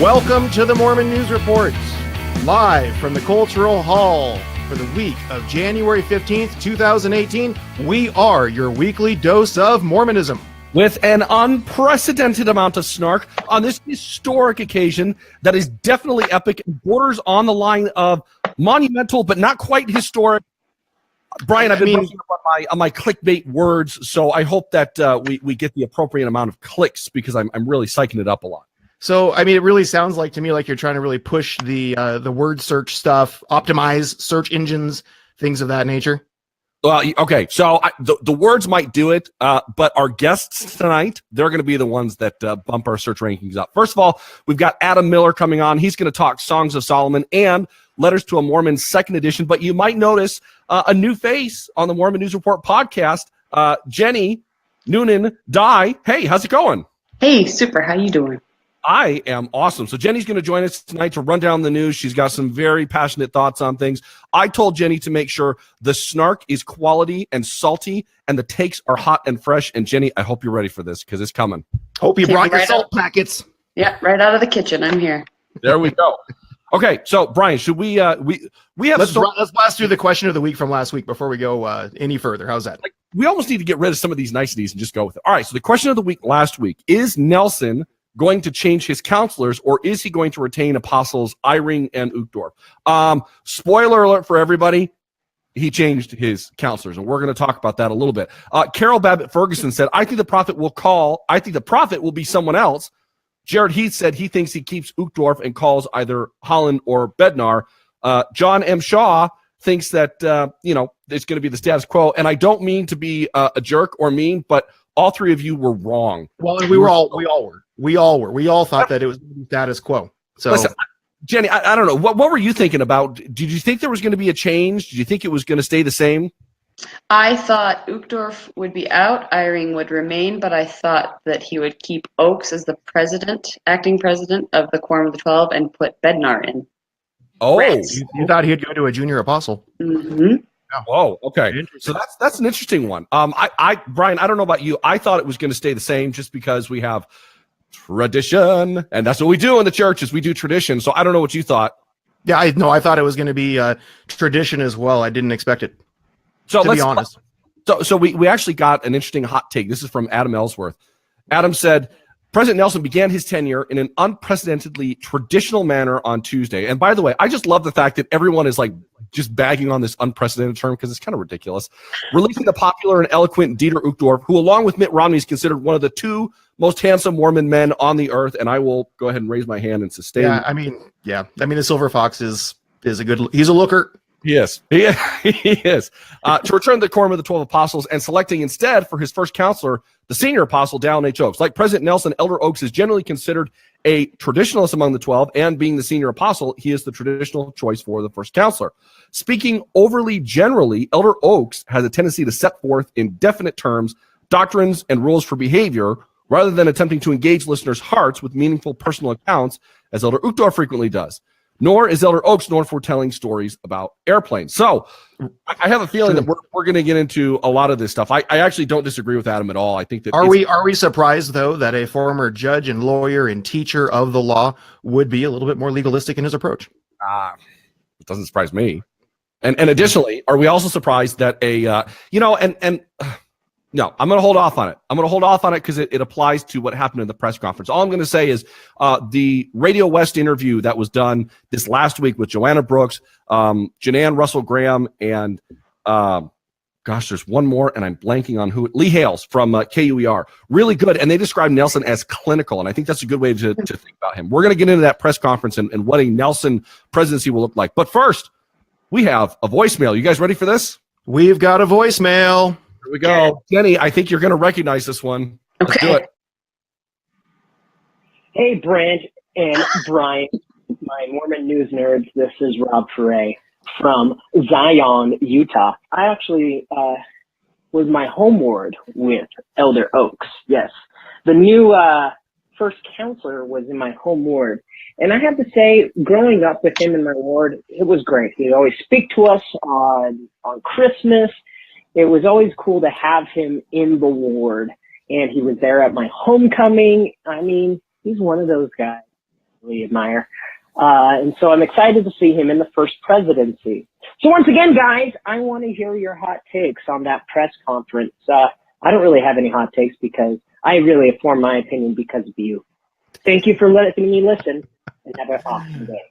Welcome to the Mormon News Report, live from the Cultural Hall for the week of January 15th, 2018. We are your weekly dose of Mormonism. With an unprecedented amount of snark on this historic occasion that is definitely epic and borders on the line of monumental, but not quite historic. Brian, I've been working on my clickbait words, so I hope that we get the appropriate amount of clicks because I'm really psyching it up a lot. So, I mean, it really sounds like to me like you're trying to really push the word search stuff, optimize search engines, things of that nature. Well, okay, so the words might do it, but our guests tonight, they're going to be the ones that bump our search rankings up. First of all, we've got Adam Miller coming on. He's going to talk Songs of Solomon and Letters to a Mormon 2nd edition, but you might notice a new face on the Mormon News Report podcast, Jenny Noonan Dye. Hey, how's it going? Hey, super. How you doing? I am awesome. So Jenny's going to join us tonight to run down the news. She's got some very passionate thoughts on things. I told Jenny to make sure the snark is quality and salty and the takes are hot and fresh. And Jenny, I hope you're ready for this because it's coming. Hope you brought your salt packets. Yeah, right out of the kitchen. I'm here. There we go. Okay, so Brian, should we have let's blast through the question of the week from last week before we go any further. How's that? We almost need to get rid of some of these niceties and just go with it. All right, so the question of the week last week is Nelson going to change his counselors, or is he going to retain apostles Eyring and Uchtdorf? Spoiler alert for everybody, he changed his counselors, and we're going to talk about that a little bit. Carol Babbitt Ferguson said, I think the prophet will be someone else. Jared Heath said he thinks he keeps Uchtdorf and calls either Holland or Bednar. John M. Shaw thinks that, it's going to be the status quo, and I don't mean to be a jerk or mean, but all three of you were wrong. Well, and we all were. We all thought that it was status quo. So, listen, Jenny, I don't know. What were you thinking about? Did you think there was going to be a change? Did you think it was going to stay the same? I thought Uchtdorf would be out, Eyring would remain, but I thought that he would keep Oakes as the acting president of the Quorum of the 12, and put Bednar in. Oh, you thought he'd go to a junior apostle. Mm-hmm. Oh, okay. So that's an interesting one. Brian, I don't know about you. I thought it was going to stay the same just because we have tradition, and that's what we do in the church is we do tradition. So I don't know what you thought. Yeah, I thought it was going to be tradition as well. I didn't expect it. So to be honest. So we actually got an interesting hot take. This is from Adam Ellsworth. Adam said, President Nelson began his tenure in an unprecedentedly traditional manner on Tuesday. And by the way, I just love the fact that everyone is like just bagging on this unprecedented term because it's kind of ridiculous. Releasing the popular and eloquent Dieter Uchtdorf, who along with Mitt Romney is considered one of the two most handsome Mormon men on the earth. And I will go ahead and raise my hand and sustain. Yeah, I mean, the Silver Fox is he's a looker. He is. He is. To return to the Quorum of the 12 Apostles and selecting instead for his first counselor, the senior apostle, Dallin H. Oakes. Like President Nelson, Elder Oakes is generally considered a traditionalist among the 12, and being the senior apostle, he is the traditional choice for the first counselor. Speaking overly generally, Elder Oakes has a tendency to set forth in definite terms doctrines and rules for behavior rather than attempting to engage listeners' hearts with meaningful personal accounts, as Elder Uchtdorf frequently does. Nor is Elder Oakes known for telling stories about airplanes. So I have a feeling that we're going to get into a lot of this stuff. I actually don't disagree with Adam at all. I think that are we surprised though that a former judge and lawyer and teacher of the law would be a little bit more legalistic in his approach? It doesn't surprise me. And additionally, are we also surprised that no, I'm going to hold off on it. I'm going to hold off on it because it applies to what happened in the press conference. All I'm going to say is the Radio West interview that was done this last week with Joanna Brooks, Janann Russell Graham, and there's one more, and I'm blanking on who. Lee Hales from KUER. Really good, and they described Nelson as clinical, and I think that's a good way to think about him. We're going to get into that press conference and what a Nelson presidency will look like. But first, we have a voicemail. You guys ready for this? We've got a voicemail. Here we go. Jenny, I think you're going to recognize this one. Let's do it. Hey, Brandt and Brian, my Mormon news nerds. This is Rob Ferre from Zion, Utah. I actually was my home ward with Elder Oakes. Yes. The new first counselor was in my home ward. And I have to say, growing up with him in my ward, it was great. He'd always speak to us on Christmas. It was always cool to have him in the ward. And he was there at my homecoming. I mean, he's one of those guys. really admire. And so I'm excited to see him in the First Presidency. So once again, guys, I want to hear your hot takes on that press conference. I don't really have any hot takes because I really have formed my opinion because of you. Thank you for letting me listen, and have an awesome day.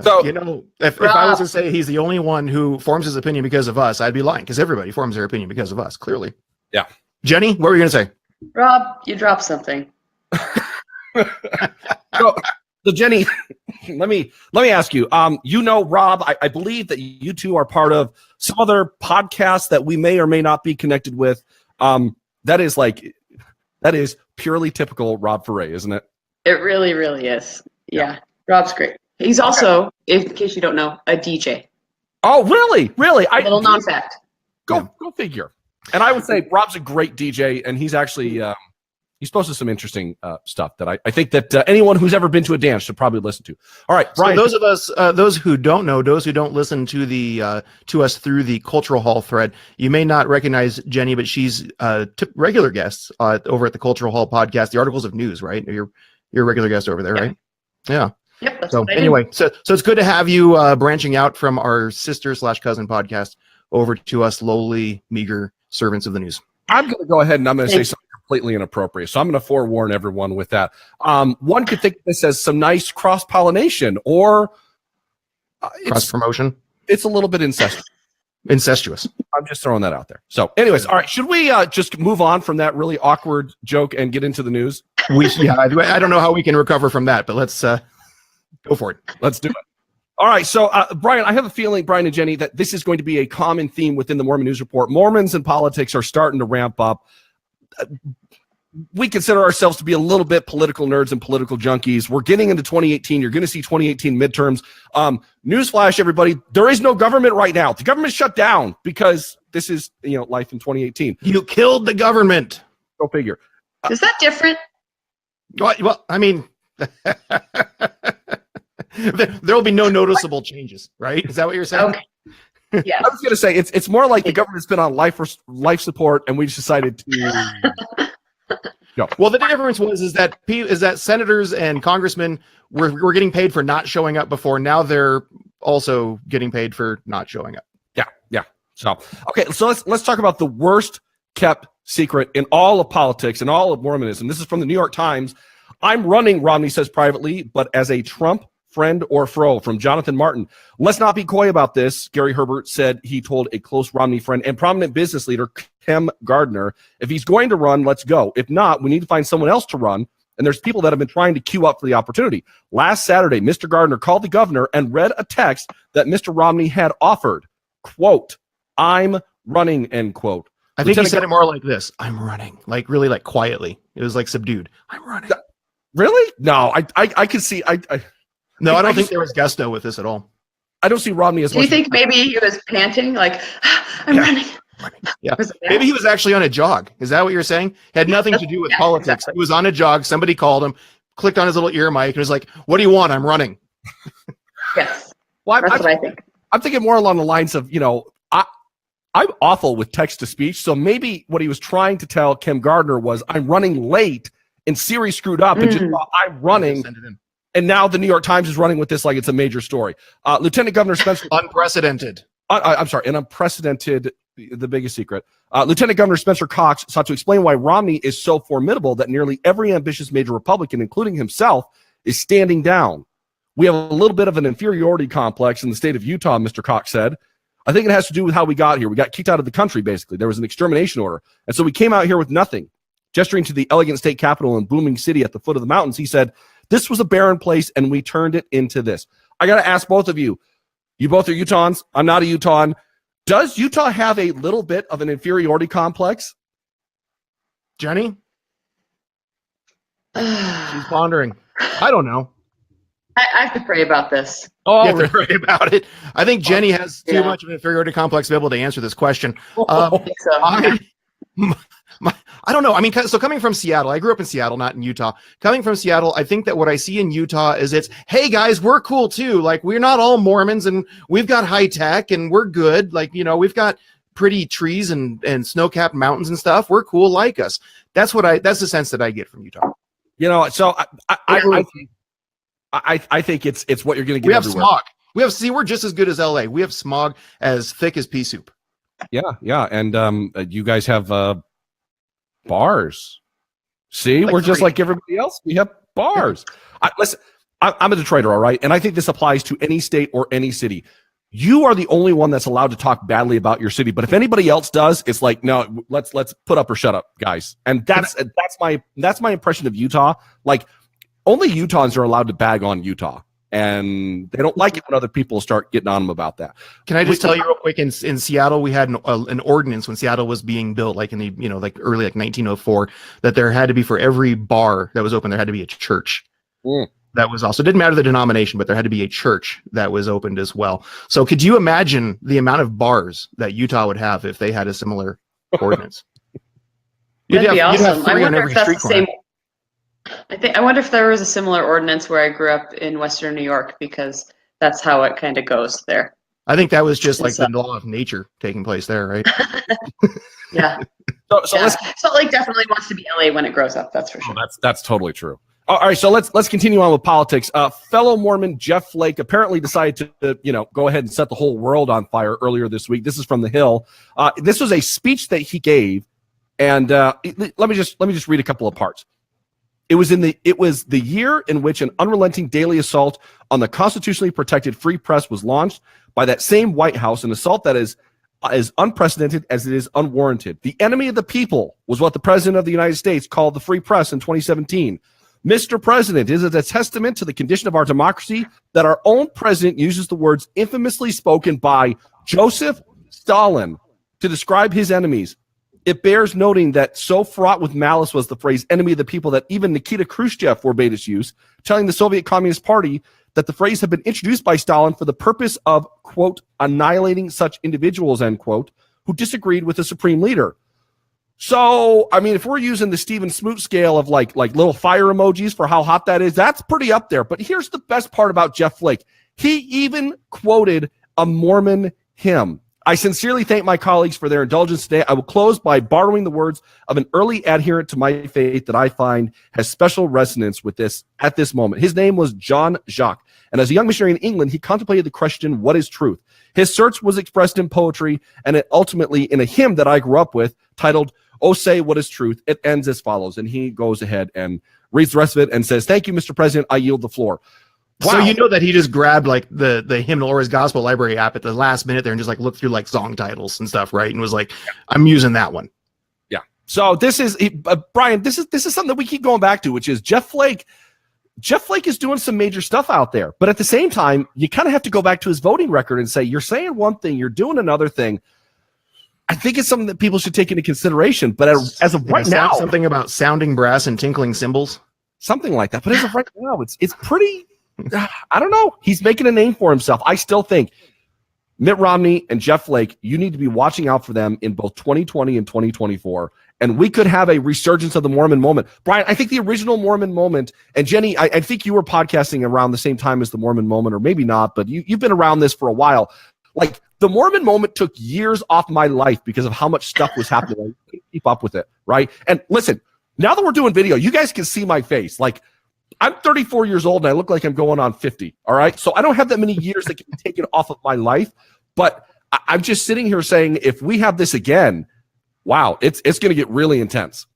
So, if I was to say he's the only one who forms his opinion because of us, I'd be lying, because everybody forms their opinion because of us, clearly. Yeah. Jenny, what were you going to say? Rob, you dropped something. So Jenny, let me ask you. Rob, I believe that you two are part of some other podcast that we may or may not be connected with. That is purely typical Rob Foray, isn't it? It really, really is. Yeah. Rob's great. He's also, in case you don't know, a DJ. Oh, really? Really? Little non-fact. Go figure. And I would say Rob's a great DJ, and he's actually he's posted some interesting stuff that I think that anyone who's ever been to a dance should probably listen to. All right, Brian. So those of us, those who don't know, those who don't listen to the to us through the Cultural Hall thread, you may not recognize Jenny, but she's regular guest over at the Cultural Hall podcast, the Articles of News, right? You're a regular guest over there, right? Yeah. Yep. That's So anyway, so it's good to have you branching out from our sister/cousin podcast over to us lowly, meager servants of the news. I'm going to go ahead and I'm going to say something completely inappropriate. So I'm going to forewarn everyone with that. One could think of this as some nice cross-pollination or Cross-promotion. It's a little bit incestuous. I'm just throwing that out there. So anyways, all right, should we just move on from that really awkward joke and get into the news? I don't know how we can recover from that, but let's go for it. Let's do it. All right, so Brian, I have a feeling, Brian and Jenny, that this is going to be a common theme within the Mormon News Report. Mormons and politics are starting to ramp up. We consider ourselves to be a little bit political nerds and political junkies. We're getting into 2018. You're going to see 2018 midterms. Newsflash, everybody, there is no government right now. The government shut down because this is, life in 2018. You killed the government. Go figure. Is that different? Well, I mean, there will be no noticeable changes, right? Is that what you're saying? Okay. Yeah. I was going to say it's more like the government's been on life support, and we just decided to go. Well, the difference is that senators and congressmen were getting paid for not showing up before. Now they're also getting paid for not showing up. Yeah. So okay, so let's talk about the worst kept secret in all of politics and all of Mormonism. This is from the New York Times. I'm running, Romney says privately, but as a Trump friend or fro, from Jonathan Martin. Let's not be coy about this. Gary Herbert said he told a close Romney friend and prominent business leader, Kim Gardner, if he's going to run, let's go. If not, we need to find someone else to run. And there's people that have been trying to queue up for the opportunity. Last Saturday, Mr. Gardner called the governor and read a text that Mr. Romney had offered. Quote, I'm running, end quote. I think he said it more like this. I'm running. Like really like quietly. It was like subdued. I'm running. Really? No, I can see. No, I don't think there was gusto with this at all. I don't see Romney as much. Do you think maybe he was panting like, I'm running? Yeah. Maybe he was actually on a jog. Is that what you're saying? Had nothing to do with politics. Exactly. He was on a jog. Somebody called him, clicked on his little ear mic, and was like, what do you want? I'm running. Yes. Well, that's what I think. I'm thinking more along the lines of, I'm awful with text to speech. So maybe what he was trying to tell Kim Gardner was, I'm running late, and Siri screwed up and just thought, I'm running. And now the New York Times is running with this like it's a major story. Lieutenant Governor Spencer... Unprecedented. I'm sorry, an unprecedented, the biggest secret. Lieutenant Governor Spencer Cox sought to explain why Romney is so formidable that nearly every ambitious major Republican, including himself, is standing down. We have a little bit of an inferiority complex in the state of Utah, Mr. Cox said. I think it has to do with how we got here. We got kicked out of the country, basically. There was an extermination order. And so we came out here with nothing. Gesturing to the elegant state capital and booming city at the foot of the mountains, he said, this was a barren place, and we turned it into this. I got to ask both of you. You both are Utahns. I'm not a Utahn. Does Utah have a little bit of an inferiority complex? Jenny? She's pondering. I don't know. I have to pray about this. Oh, you have to pray about it. I think Jenny has too much of an inferiority complex to be able to answer this question. I think so. I don't know. I mean, so coming from Seattle, I grew up in Seattle, not in Utah. Coming from Seattle, I think that what I see in Utah is hey guys, we're cool too. Like, we're not all Mormons, and we've got high tech, and we're good. Like, we've got pretty trees and snow-capped mountains and stuff. We're cool like us. That's the sense that I get from Utah. So I think it's what you're going to get. We have everywhere. smog. We're just as good as LA. We have smog as thick as pea soup. Yeah, and you guys have bars. See, Like we're just 3. like everybody else. We have bars. Listen, I'm a Detroiter, all right, and I think this applies to any state or any city. You are the only one that's allowed to talk badly about your city, but if anybody else does, it's like, no, let's put up or shut up, guys. And that's my impression of Utah. Like, only Utahns are allowed to bag on Utah, and they don't like it when other people start getting on them about that. Can I just tell you real quick? In Seattle, we had an ordinance when Seattle was being built, like in the early 1904, that there had to be, for every bar that was open, there had to be a church. That was also, it didn't matter the denomination, but there had to be a church that was opened as well. So could you imagine the amount of bars that Utah would have if they had a similar ordinance? That'd be awesome. I wonder if that's the corner. same. I wonder if there was a similar ordinance where I grew up in Western New York, because that's how it kind of goes there. I think that was just like the law of nature taking place there, right? Yeah. So yeah. Salt Lake definitely wants to be LA when it grows up. That's for sure. That's totally true. All right, so let's continue on with politics. Fellow Mormon Jeff Flake apparently decided to go ahead and set the whole world on fire earlier this week. This is from The Hill. This was a speech that he gave, and let me just read a couple of parts. It was the year in which an unrelenting daily assault on the constitutionally protected free press was launched by that same White House, an assault that is as unprecedented as it is unwarranted. The enemy of the people was what the President of the United States called the free press in 2017. Mr. President, is it a testament to the condition of our democracy that our own president uses the words infamously spoken by Joseph Stalin to describe his enemies? It bears noting that so fraught with malice was the phrase enemy of the people that even Nikita Khrushchev forbade its use, telling the Soviet Communist Party that the phrase had been introduced by Stalin for the purpose of, quote, annihilating such individuals, end quote, who disagreed with the supreme leader. So, I mean, if we're using the Stephen Smoot scale of like little fire emojis for how hot that is, that's pretty up there. But here's the best part about Jeff Flake. He even quoted a Mormon hymn. I sincerely thank my colleagues for their indulgence today. I will close by borrowing the words of an early adherent to my faith that I find has special resonance with this at this moment. His name was John Jacques, and as a young missionary in England, he contemplated the question, what is truth? His search was expressed in poetry, and it ultimately in a hymn that I grew up with titled, "Oh, say what is truth?" It ends as follows, and he goes ahead and reads the rest of it and says, "Thank you, Mr. President. I yield the floor." Wow. So you know that he just grabbed like the hymnal or his gospel library app at the last minute there and just like looked through like song titles and stuff, right? And was like, I'm using that one. Yeah. So this is Brian. This is something that we keep going back to, which is Jeff Flake. Jeff Flake is doing some major stuff out there, but at the same time, you kind of have to go back to his voting record and say, you're saying one thing, you're doing another thing. I think it's something that people should take into consideration. But as of right now, something about sounding brass and tinkling cymbals, something like that. But as of right now, it's pretty. I don't know. He's making a name for himself. I still think Mitt Romney and Jeff Flake, you need to be watching out for them in both 2020 and 2024. And we could have a resurgence of the Mormon moment. Brian, I think the original Mormon moment, and Jenny, I think you were podcasting around the same time as the Mormon moment, or maybe not, but you've been around this for a while. Like, the Mormon moment took years off my life because of how much stuff was happening. I couldn't keep up with it, right? And listen, now that we're doing video, you guys can see my face. Like, I'm 34 years old and I look like I'm going on 50. All right. So I don't have that many years that can be taken off of my life, but I'm just sitting here saying, if we have this again, wow, it's going to get really intense.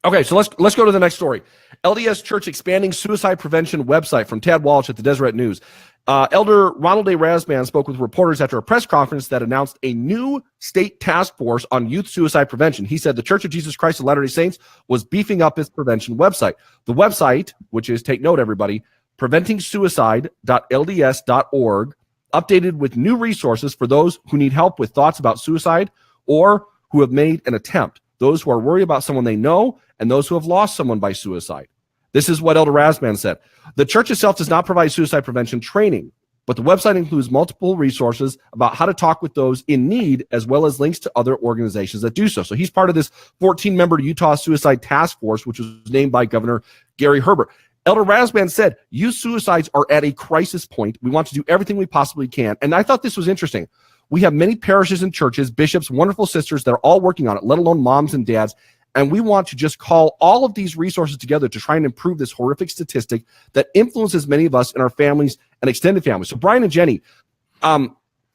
Okay. So let's go to the next story. LDS Church expanding suicide prevention website, from Tad Walsh at the Deseret News. Elder Ronald A. Rasband spoke with reporters after a press conference that announced a new state task force on youth suicide prevention. He said the Church of Jesus Christ of Latter-day Saints was beefing up its prevention website. The website, which is, take note, everybody, preventingsuicide.lds.org, updated with new resources for those who need help with thoughts about suicide or who have made an attempt, those who are worried about someone they know, and those who have lost someone by suicide. This is what Elder Rasband said. The church itself does not provide suicide prevention training, but the website includes multiple resources about how to talk with those in need, as well as links to other organizations that do so. So he's part of this 14-member Utah Suicide Task Force, which was named by Governor Gary Herbert. Elder Rasband said, youth suicides are at a crisis point. We want to do everything we possibly can. And I thought this was interesting. We have many parishes and churches, bishops, wonderful sisters that are all working on it, let alone moms and dads. And we want to just call all of these resources together to try and improve this horrific statistic that influences many of us in our families and extended families. So Brian and Jenny,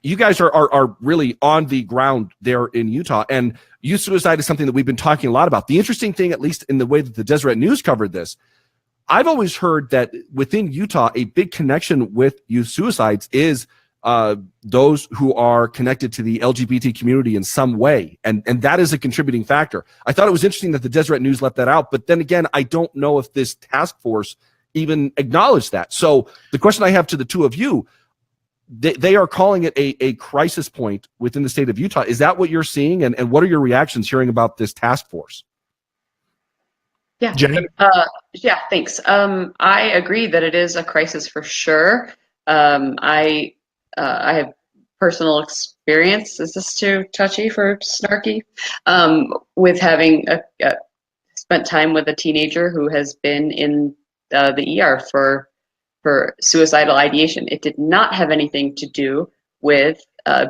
you guys are really on the ground there in Utah, and youth suicide is something that we've been talking a lot about. The interesting thing, at least in the way that the Deseret News covered this, I've always heard that within Utah, a big connection with youth suicides is those who are connected to the LGBT community in some way. And that is a contributing factor. I thought it was interesting that the Deseret News left that out. But then again, I don't know if this task force even acknowledged that. So the question I have to the two of you, they are calling it a crisis point within the state of Utah. Is that what you're seeing? And what are your reactions hearing about this task force? Yeah. Jenny? Yeah, thanks. I agree that it is a crisis for sure. I have personal experience. Is this too touchy for snarky? With having spent time with a teenager who has been in the ER for suicidal ideation. It did not have anything to do with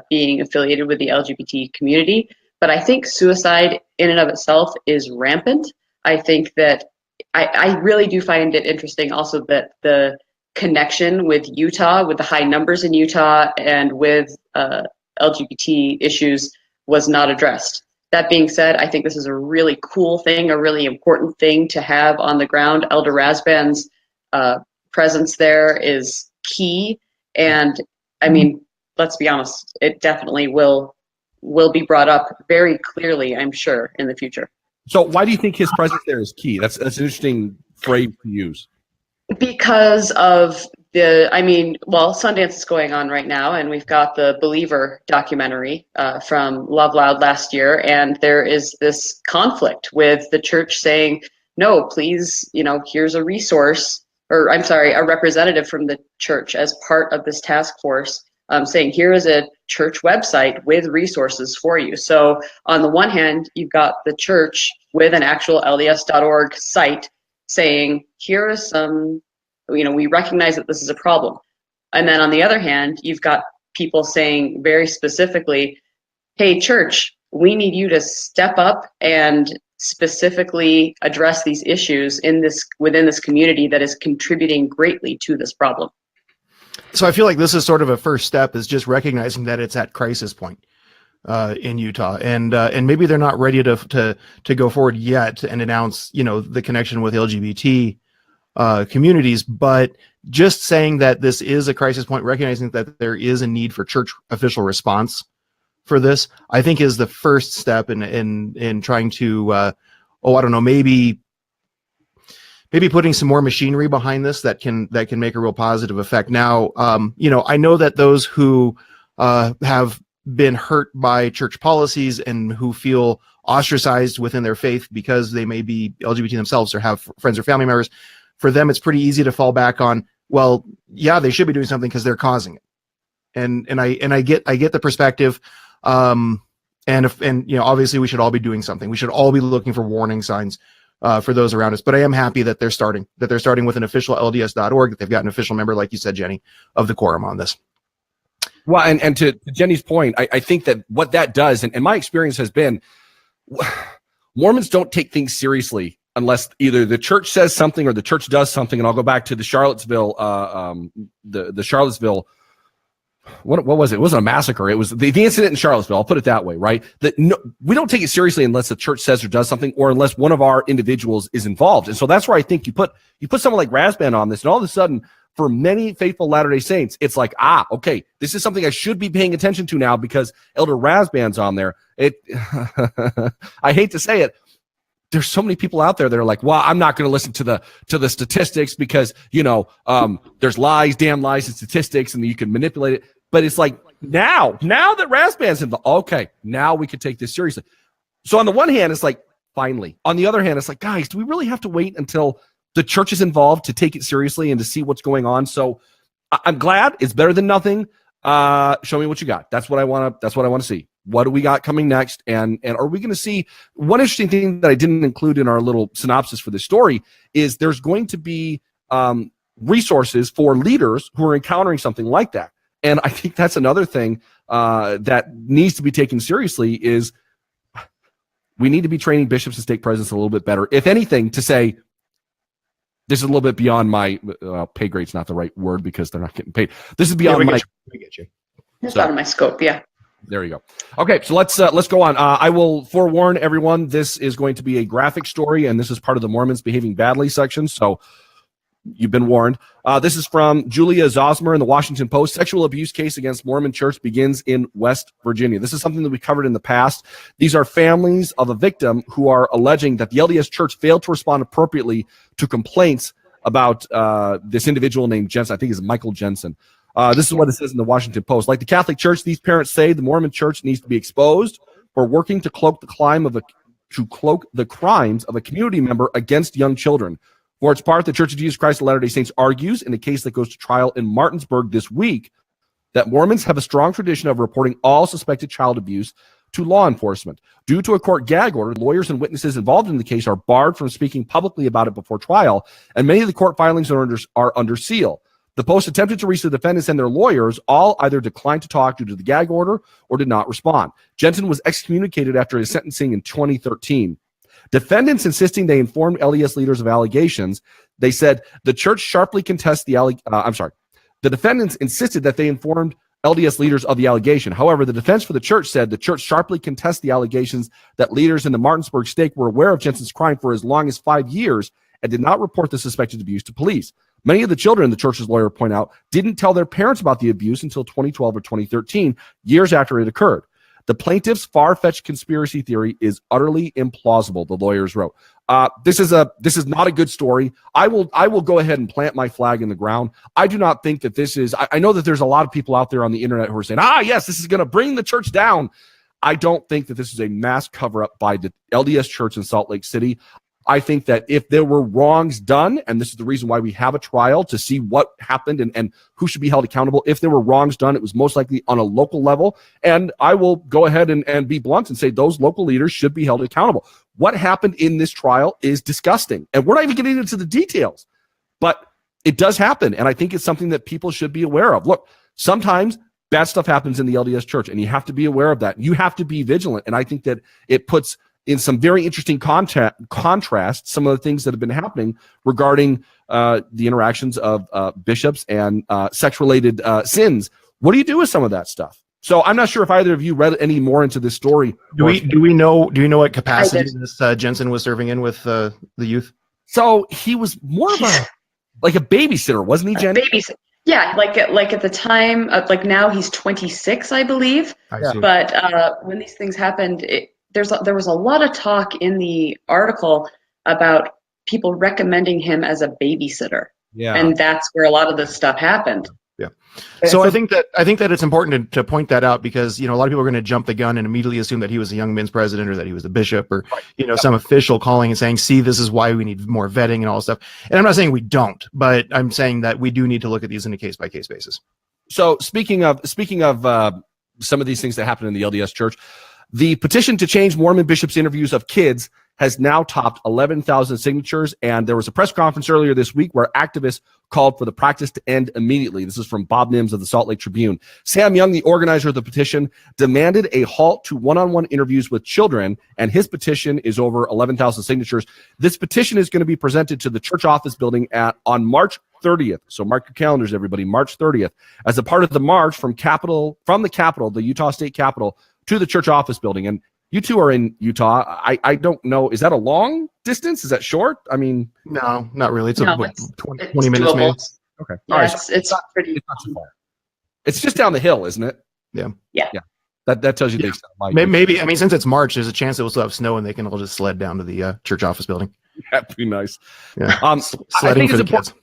being affiliated with the LGBT community, but I think suicide in and of itself is rampant. I think that I really do find it interesting also that the connection with Utah, with the high numbers in Utah and with LGBT issues was not addressed. That being said, I think this is a really cool thing, a really important thing to have on the ground. Elder Rasband's presence there is key. And I mean, let's be honest, it definitely will be brought up very clearly, I'm sure, in the future. So why do you think his presence there is key? That's an interesting phrase to use. Because of Sundance is going on right now, and we've got the Believer documentary from Love Loud last year, and there is this conflict with the church saying, no, please, here's a resource, or I'm sorry, a representative from the church as part of this task force saying, here is a church website with resources for you. So on the one hand, you've got the church with an actual LDS.org site saying, here is some, we recognize that this is a problem. And then on the other hand, you've got people saying very specifically, hey, church, we need you to step up and specifically address these issues within this community that is contributing greatly to this problem. So I feel like this is sort of a first step, is just recognizing that it's at crisis point in Utah, and maybe they're not ready to go forward yet and announce, the connection with LGBT communities, but just saying that this is a crisis point, recognizing that there is a need for church official response for this, I think is the first step in trying to, I don't know, maybe putting some more machinery behind this that can make a real positive effect. Now, I know that those who have been hurt by church policies and who feel ostracized within their faith because they may be LGBT themselves or have friends or family members, for them it's pretty easy to fall back on, well, yeah, they should be doing something because they're causing it. And I get the perspective. And obviously we should all be doing something. We should all be looking for warning signs for those around us. But I am happy that they're starting with an official LDS.org, that they've got an official member, like you said, Jenny, of the quorum on this. Well, and to Jenny's point, I think that what that does, and my experience has been, Mormons don't take things seriously unless either the church says something or the church does something. And I'll go back to the Charlottesville, the Charlottesville. What was it? It wasn't a massacre. It was the incident in Charlottesville. I'll put it that way, right? We don't take it seriously unless the church says or does something, or unless one of our individuals is involved. And so that's where I think you put someone like Rasband on this, and all of a sudden, for many faithful Latter-day Saints, it's like, okay, this is something I should be paying attention to now because Elder Rasband's on there. I hate to say it, there's so many people out there that are like, well, I'm not going to listen to the statistics because there's lies, damn lies, and statistics, and you can manipulate it. But it's like now that Rasband's involved, okay, now we can take this seriously. So on the one hand, it's like, finally. On the other hand, it's like, guys, do we really have to wait until the church is involved to take it seriously and to see what's going on? So I'm glad. It's better than nothing. Show me what you got. That's what I want to see. What do we got coming next? And are we going to see one interesting thing that I didn't include in our little synopsis for this story is there's going to be resources for leaders who are encountering something like that. And I think that's another thing that needs to be taken seriously is we need to be training bishops and stake presidents a little bit better. If anything, to say, this is a little bit beyond my pay grade's not the right word because they're not getting paid. This is beyond my. We get you. It's out of my scope. Yeah. There you go. Okay, so let's go on. I will forewarn everyone, this is going to be a graphic story, and this is part of the Mormons behaving badly section, so you've been warned. This is from Julia Zosmer in the Washington Post. Sexual abuse case against Mormon church begins in West Virginia. This is something that we covered in the past. These are families of a victim who are alleging that the LDS church failed to respond appropriately to complaints about this individual named Jensen. I think it's Michael Jensen. This is what it says in the Washington Post. Like the Catholic Church, these parents say the Mormon Church needs to be exposed for working to cloak the crimes of a community member against young children. For its part, the Church of Jesus Christ of Latter-day Saints argues in a case that goes to trial in Martinsburg this week that Mormons have a strong tradition of reporting all suspected child abuse to law enforcement. Due to a court gag order, lawyers and witnesses involved in the case are barred from speaking publicly about it before trial, and many of the court filings are under seal. The Post attempted to reach the defendants and their lawyers, all either declined to talk due to the gag order or did not respond. Jensen was excommunicated after his sentencing in 2013. Defendants insisting they informed LDS leaders of allegations. They said the church sharply contests the defendants insisted that they informed LDS leaders of the allegation. However, the defense for the church said the church sharply contests the allegations that leaders in the Martinsburg stake were aware of Jensen's crime for as long as 5 years and did not report the suspected abuse to police. Many of the children, the church's lawyer point out, didn't tell their parents about the abuse until 2012 or 2013, years after it occurred. The plaintiff's far-fetched conspiracy theory is utterly implausible, the lawyers wrote. This is not a good story. I will go ahead and plant my flag in the ground. I do not think that this is. I know that there's a lot of people out there on the internet who are saying, yes, this is going to bring the church down. I don't think that this is a mass cover-up by the LDS Church in Salt Lake City. I think that if there were wrongs done, and this is the reason why we have a trial to see what happened and who should be held accountable, if there were wrongs done, it was most likely on a local level. And I will go ahead and be blunt and say those local leaders should be held accountable. What happened in this trial is disgusting. And we're not even getting into the details, but it does happen. And I think it's something that people should be aware of. Look, sometimes bad stuff happens in the LDS Church, and you have to be aware of that. You have to be vigilant. And I think that it puts in some very interesting contrast some of the things that have been happening regarding the interactions of bishops and sex-related sins. What do you do with some of that stuff? So I'm not sure if either of you read any more into this story. Do we know what capacity this Jensen was serving in with the youth? So he was more of a babysitter, wasn't he, Jenny? Babysitter. Yeah, like at the time, now he's 26, I believe. I see. But when these things happened, there was a lot of talk in the article about people recommending him as a babysitter. Yeah. And that's where a lot of this stuff happened. Yeah. So I think that it's important to point that out because, a lot of people are going to jump the gun and immediately assume that he was a Young Men's president or that he was a bishop or, some official calling and saying, see, this is why we need more vetting and all this stuff. And I'm not saying we don't, but I'm saying that we do need to look at these in a case by case basis. So speaking of some of these things that happen in the LDS Church, the petition to change Mormon bishops' interviews of kids has now topped 11,000 signatures, and there was a press conference earlier this week where activists called for the practice to end immediately. This is from Bob Nims of the Salt Lake Tribune. Sam Young, the organizer of the petition, demanded a halt to one-on-one interviews with children, and his petition is over 11,000 signatures. This petition is going to be presented to the church office building on March 30th. So mark your calendars, everybody, March 30th, as a part of the march from the Capitol, the Utah State Capitol, to the church office building. And you two are in Utah. I don't know. Is that a long distance? Is that short? I mean, no, not really. It's 20 minutes, doable. maybe. Okay. Yeah, all right. It's pretty. It's not too far. It's just down the hill, isn't it? Yeah. That tells you Yeah. they Maybe. I mean, since it's March, there's a chance it will still have snow, and they can all just sled down to the church office building. That'd be nice. Yeah. Sledding for the kids.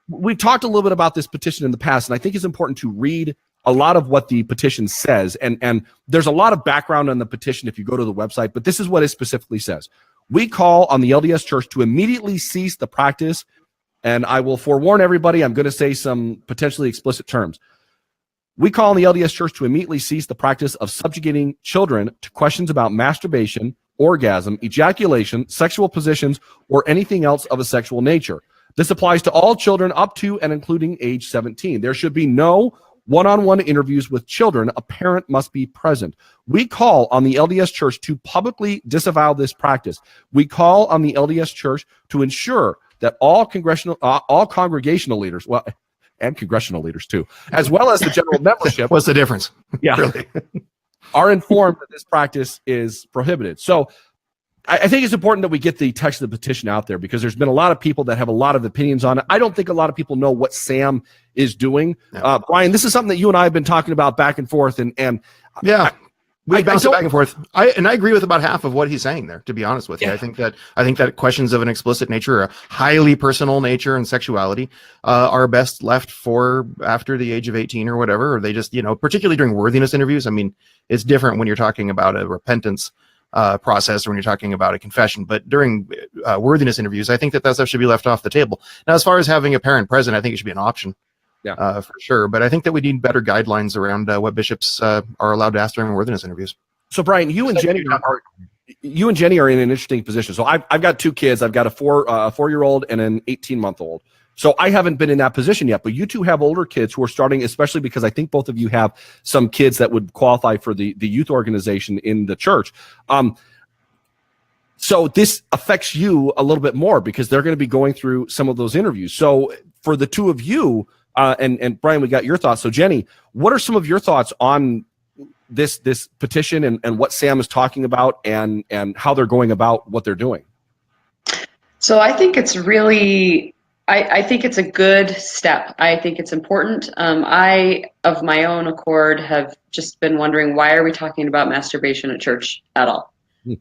We've talked a little bit about this petition in the past, and I think it's important to read a lot of what the petition says. And there's a lot of background on the petition if you go to the website, but this is what it specifically says. We call on the LDS Church to immediately cease the practice, and I will forewarn everybody, I'm going to say some potentially explicit terms. We call on the LDS Church to immediately cease the practice of subjugating children to questions about masturbation, orgasm, ejaculation, sexual positions, or anything else of a sexual nature. This applies to all children up to and including age 17. There should be no one-on-one interviews with children, a parent must be present. We call on the LDS Church to publicly disavow this practice. We call on the LDS Church to ensure that all congregational leaders, well, and congressional leaders too, as well as the general membership. What's the difference? Yeah. Really? Are informed that this practice is prohibited. So I think it's important that we get the text of the petition out there, because there's been a lot of people that have a lot of opinions on it. I don't think a lot of people know what Sam is doing. No. Brian, this is something that you and I have been talking about back and forth, and yeah. We bounced it don't- back and forth. I agree with about half of what he's saying there, to be honest with you. Yeah. I think that questions of an explicit nature, a highly personal nature and sexuality, are best left for after the age of 18 or whatever, or they just, particularly during worthiness interviews. I mean, it's different when you're talking about a repentance process or when you're talking about a confession, but during worthiness interviews, I think that stuff should be left off the table. Now, as far as having a parent present, I think it should be an option. Yeah, for sure. But I think that we need better guidelines around what bishops are allowed to ask during worthiness interviews. So, Brian, you and Jenny are in an interesting position. So, I've got two kids. I've got a 4-year-old and an 18-month-old. So, I haven't been in that position yet. But you two have older kids who are starting, especially because I think both of you have some kids that would qualify for the youth organization in the church. So, this affects you a little bit more because they're going to be going through some of those interviews. So, for the two of you. And Brian, we got your thoughts. So Jenny, what are some of your thoughts on this petition and what Sam is talking about and how they're going about what they're doing? So I think it's really, I think it's a good step. I think it's important. I, of my own accord, have just been wondering, why are we talking about masturbation at church at all?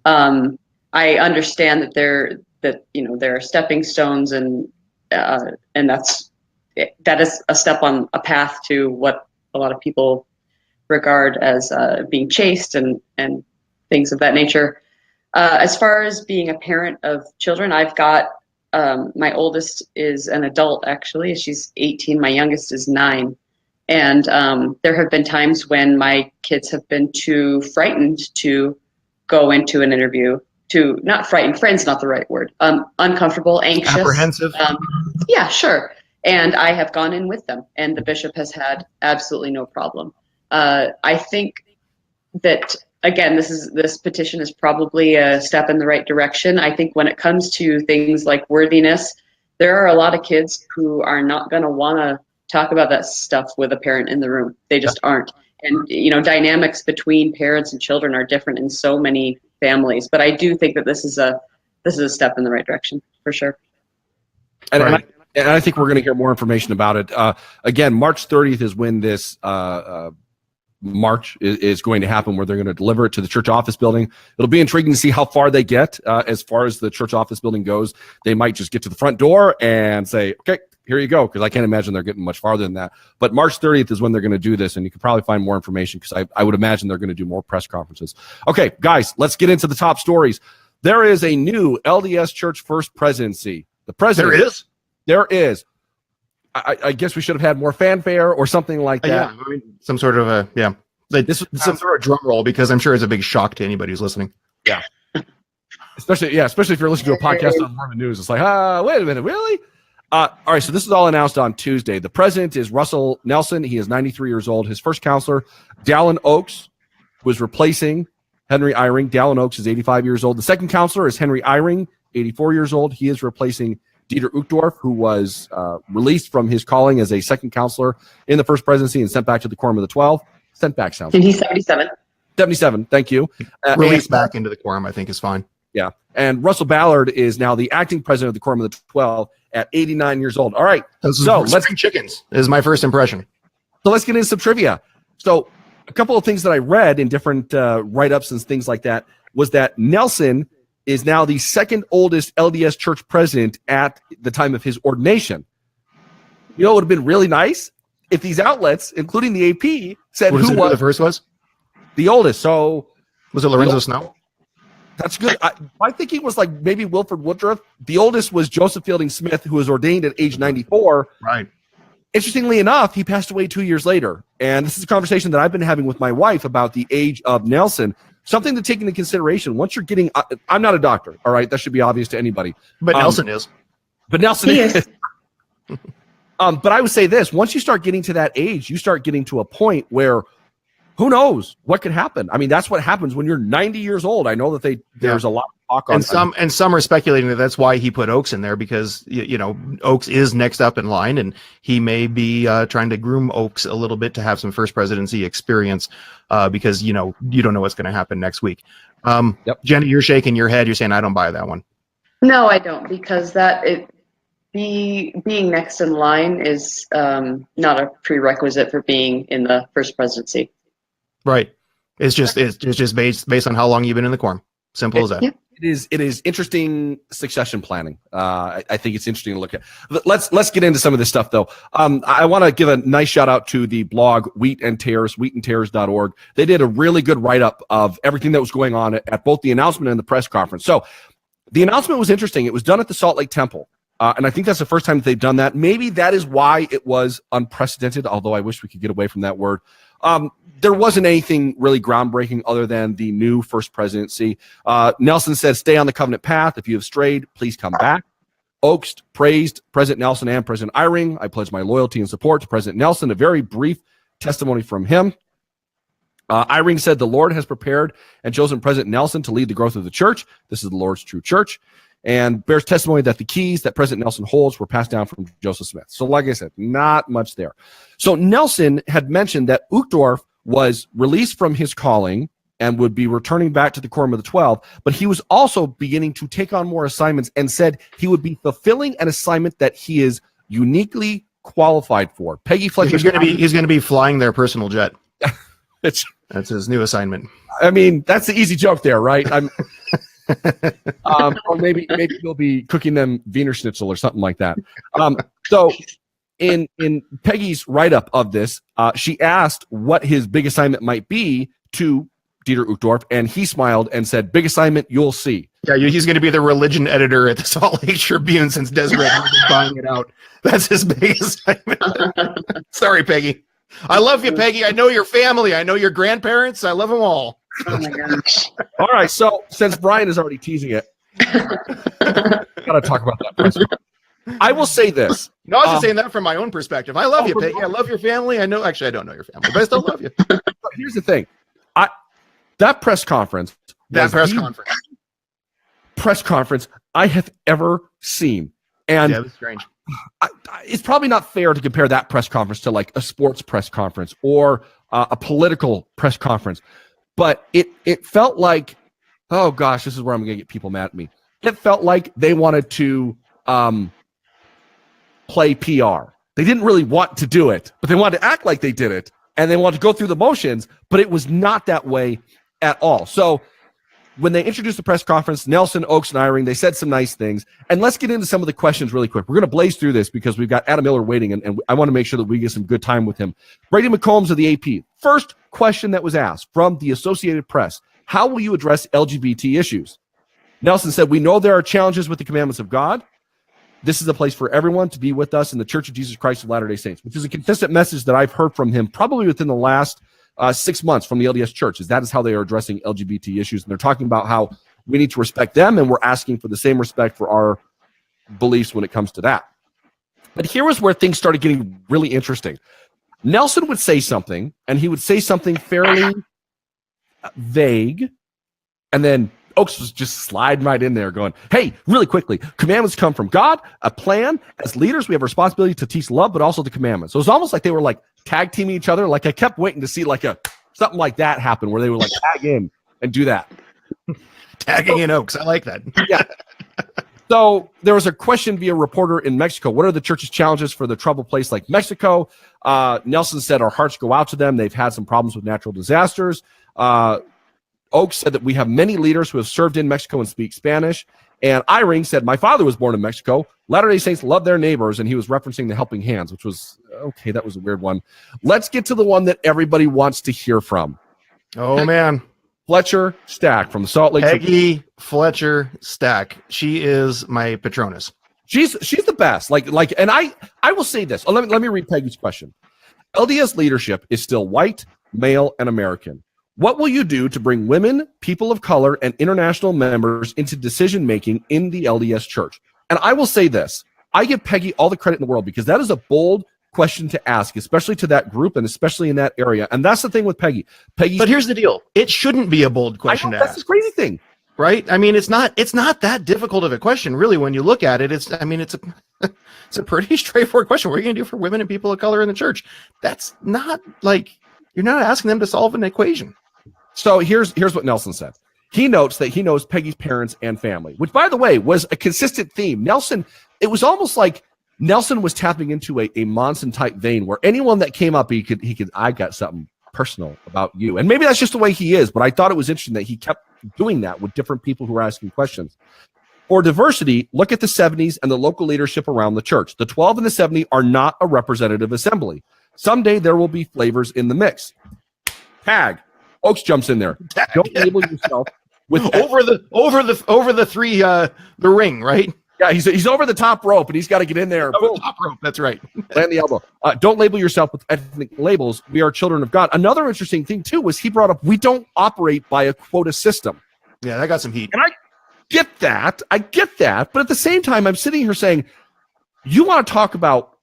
I understand that there are stepping stones and that is a step on a path to what a lot of people regard as being chaste and things of that nature. As far as being a parent of children, I've got my oldest is an adult, actually. She's 18. My youngest is 9. And there have been times when my kids have been too frightened to go into an interview. Not frightened, frightened's not the right word. Uncomfortable, anxious. Apprehensive. Yeah, sure. And I have gone in with them, and the bishop has had absolutely no problem. I think that, again, this petition is probably a step in the right direction. I think when it comes to things like worthiness, there are a lot of kids who are not going to want to talk about that stuff with a parent in the room. They just aren't. And, dynamics between parents and children are different in so many families. But I do think that this is a step in the right direction, for sure. And I think we're going to hear more information about it. Again, March 30th is when this march is going to happen, where they're going to deliver it to the church office building. It'll be intriguing to see how far they get as far as the church office building goes. They might just get to the front door and say, okay, here you go, because I can't imagine they're getting much farther than that. But March 30th is when they're going to do this, and you can probably find more information, because I would imagine they're going to do more press conferences. Okay, guys, let's get into the top stories. There is a new LDS Church First Presidency. The president. There is? There is. I guess we should have had more fanfare or something like that. Yeah, I mean, some sort of a, yeah. Some sort of drum roll, because I'm sure it's a big shock to anybody who's listening. Yeah. Especially if you're listening to a podcast on Mormon News. It's like, wait a minute, really? All right, so this is all announced on Tuesday. The president is Russell Nelson. He is 93 years old. His first counselor, Dallin Oaks, was replacing Henry Eyring. Dallin Oaks is 85 years old. The second counselor is Henry Eyring, 84 years old. He is replacing Dieter Uchtdorf, who was released from his calling as a second counselor in the First Presidency and sent back to the Quorum of the 12. Sent back sounds. And he's 77. 77, thank you. Released back into the quorum, I think, is fine. Yeah. And Russell Ballard is now the acting president of the Quorum of the 12 at 89 years old. All right. So let's chickens is my first impression. So let's get into some trivia. So a couple of things that I read in different write-ups and things like that was that Nelson is now the second oldest LDS church president at the time of his ordination. You know, it would have been really nice if these outlets, including the AP, said who the first was? The oldest. So was it Lorenzo Snow? That's good. I think he was like maybe Wilford Woodruff. The oldest was Joseph Fielding Smith, who was ordained at age 94. Right. Interestingly enough, he passed away 2 years later. And this is a conversation that I've been having with my wife about the age of Nelson. Something to take into consideration. Once you're getting, I'm not a doctor, all right? That should be obvious to anybody. But Nelson is. But Nelson is. But I would say this: once you start getting to that age, you start getting to a point where who knows what could happen. I mean, that's what happens when you're 90 years old. I know that there's a lot of talk on, and some are speculating that that's why he put Oaks in there, because you know Oaks is next up in line, and he may be trying to groom Oaks a little bit to have some First Presidency experience, because you know you don't know what's going to happen next week. Jenny, you're shaking your head. You're saying I don't buy that one. No, I don't, because being next in line is not a prerequisite for being in the First Presidency. Right. It's just based on how long you've been in the quorum. Simple as that. Yeah. It is interesting succession planning. I think it's interesting to look at. Let's get into some of this stuff though. I want to give a nice shout out to the blog Wheat and Tares, wheatandtares.org. They did a really good write up of everything that was going on at both the announcement and the press conference. So the announcement was interesting. It was done at the Salt Lake Temple. And I think that's the first time that they've done that. Maybe that is why it was unprecedented, although I wish we could get away from that word. There wasn't anything really groundbreaking other than the new First Presidency. Nelson said, stay on the covenant path. If you have strayed, please come back. Oaks praised President Nelson and President Eyring. I pledge my loyalty and support to President Nelson. A very brief testimony from him. Eyring said, the Lord has prepared and chosen President Nelson to lead the growth of the church. This is the Lord's true church. And bears testimony that the keys that President Nelson holds were passed down from Joseph Smith. So like I said, not much there. So Nelson had mentioned that Uchtdorf was released from his calling and would be returning back to the Quorum of the 12, but he was also beginning to take on more assignments and said he would be fulfilling an assignment that he is uniquely qualified for. Peggy Fletcher. He's going to be flying their personal jet. That's his new assignment. I mean, that's the easy joke there, right? Or maybe he'll be cooking them Wiener Schnitzel or something like that. So in Peggy's write-up of this, she asked what his big assignment might be to Dieter Uchtdorf, and he smiled and said, big assignment, you'll see. Yeah, he's going to be the religion editor at the Salt Lake Tribune since Deseret has been buying it out. That's his big assignment. Sorry, Peggy. I love you, Peggy. I know your family. I know your grandparents. I love them all. Oh my gosh. All right, so since Brian is already teasing it, gotta talk about that press conference. I will say this. No, I was just saying that from my own perspective. I love you, Peggy. I love your family. I know, actually, I don't know your family, but I still love you. But here's the thing. That press conference I have ever seen. And yeah, it was strange. It's probably not fair to compare that press conference to like a sports press conference or a political press conference. But it felt like, oh gosh, this is where I'm going to get people mad at me. It felt like they wanted to play PR. They didn't really want to do it, but they wanted to act like they did it, and they wanted to go through the motions, but it was not that way at all. So when they introduced the press conference, Nelson, Oaks, and Eyring, they said some nice things. And let's get into some of the questions really quick. We're going to blaze through this because we've got Adam Miller waiting, and I want to make sure that we get some good time with him. Brady McCombs of the AP. First question that was asked from the Associated Press, how will you address LGBT issues? Nelson said, we know there are challenges with the commandments of God. This is a place for everyone to be with us in the Church of Jesus Christ of Latter-day Saints, which is a consistent message that I've heard from him probably within the last 6 months from the LDS Church, is that is how they are addressing LGBT issues. And they're talking about how we need to respect them, and we're asking for the same respect for our beliefs when it comes to that. But here was where things started getting really interesting. Nelson would say something, and he would say something fairly vague, and then Oaks was just sliding right in there going, hey, really quickly, commandments come from God, a plan. As leaders, we have a responsibility to teach love, but also the commandments. So it's almost like they were like tag teaming each other. Like I kept waiting to see like something like that happen where they would like tag in and do that. Tagging in Oaks. I like that. Yeah. So there was a question via reporter in Mexico. What are the church's challenges for the troubled place like Mexico? Nelson said our hearts go out to them. They've had some problems with natural disasters. Oaks said that we have many leaders who have served in Mexico and speak Spanish. And Eyring said, my father was born in Mexico. Latter-day Saints love their neighbors. And he was referencing the helping hands, which was, okay, that was a weird one. Let's get to the one that everybody wants to hear from. Oh, man. Fletcher Stack from Salt Lake. Peggy Fletcher Stack. She is my Patronus. She's the best. And I will say this. Let me read Peggy's question. LDS leadership is still white, male, and American. What will you do to bring women, people of color, and international members into decision-making in the LDS Church? And I will say this. I give Peggy all the credit in the world because that is a bold question to ask, especially to that group and especially in that area. And that's the thing with Peggy. But here's the deal: it shouldn't be a bold question to that's ask. the crazy thing, right? I mean, it's not that difficult of a question, really, when you look at it. It's a pretty straightforward question. What are you going to do for women and people of color in the church? That's not like you're not asking them to solve an equation. So here's what Nelson said. He notes that he knows Peggy's parents and family, which, by the way, was a consistent theme. Nelson, it was almost like Nelson was tapping into a Monson type vein where anyone that came up, he could, I got something personal about you. And maybe that's just the way he is, but I thought it was interesting that he kept doing that with different people who were asking questions. For diversity, look at the 70s and the local leadership around the church. The 12 and the 70 are not a representative assembly. Someday there will be flavors in the mix. Tag. Oaks jumps in there. Don't label yourself with over the three the ring, right? Yeah, he's over the top rope and he's got to get in there. Over the top rope. That's right. Land the elbow. Don't label yourself with ethnic labels. We are children of God. Another interesting thing too was he brought up we don't operate by a quota system. Yeah, that got some heat. And I get that. But at the same time, I'm sitting here saying, you want to talk about,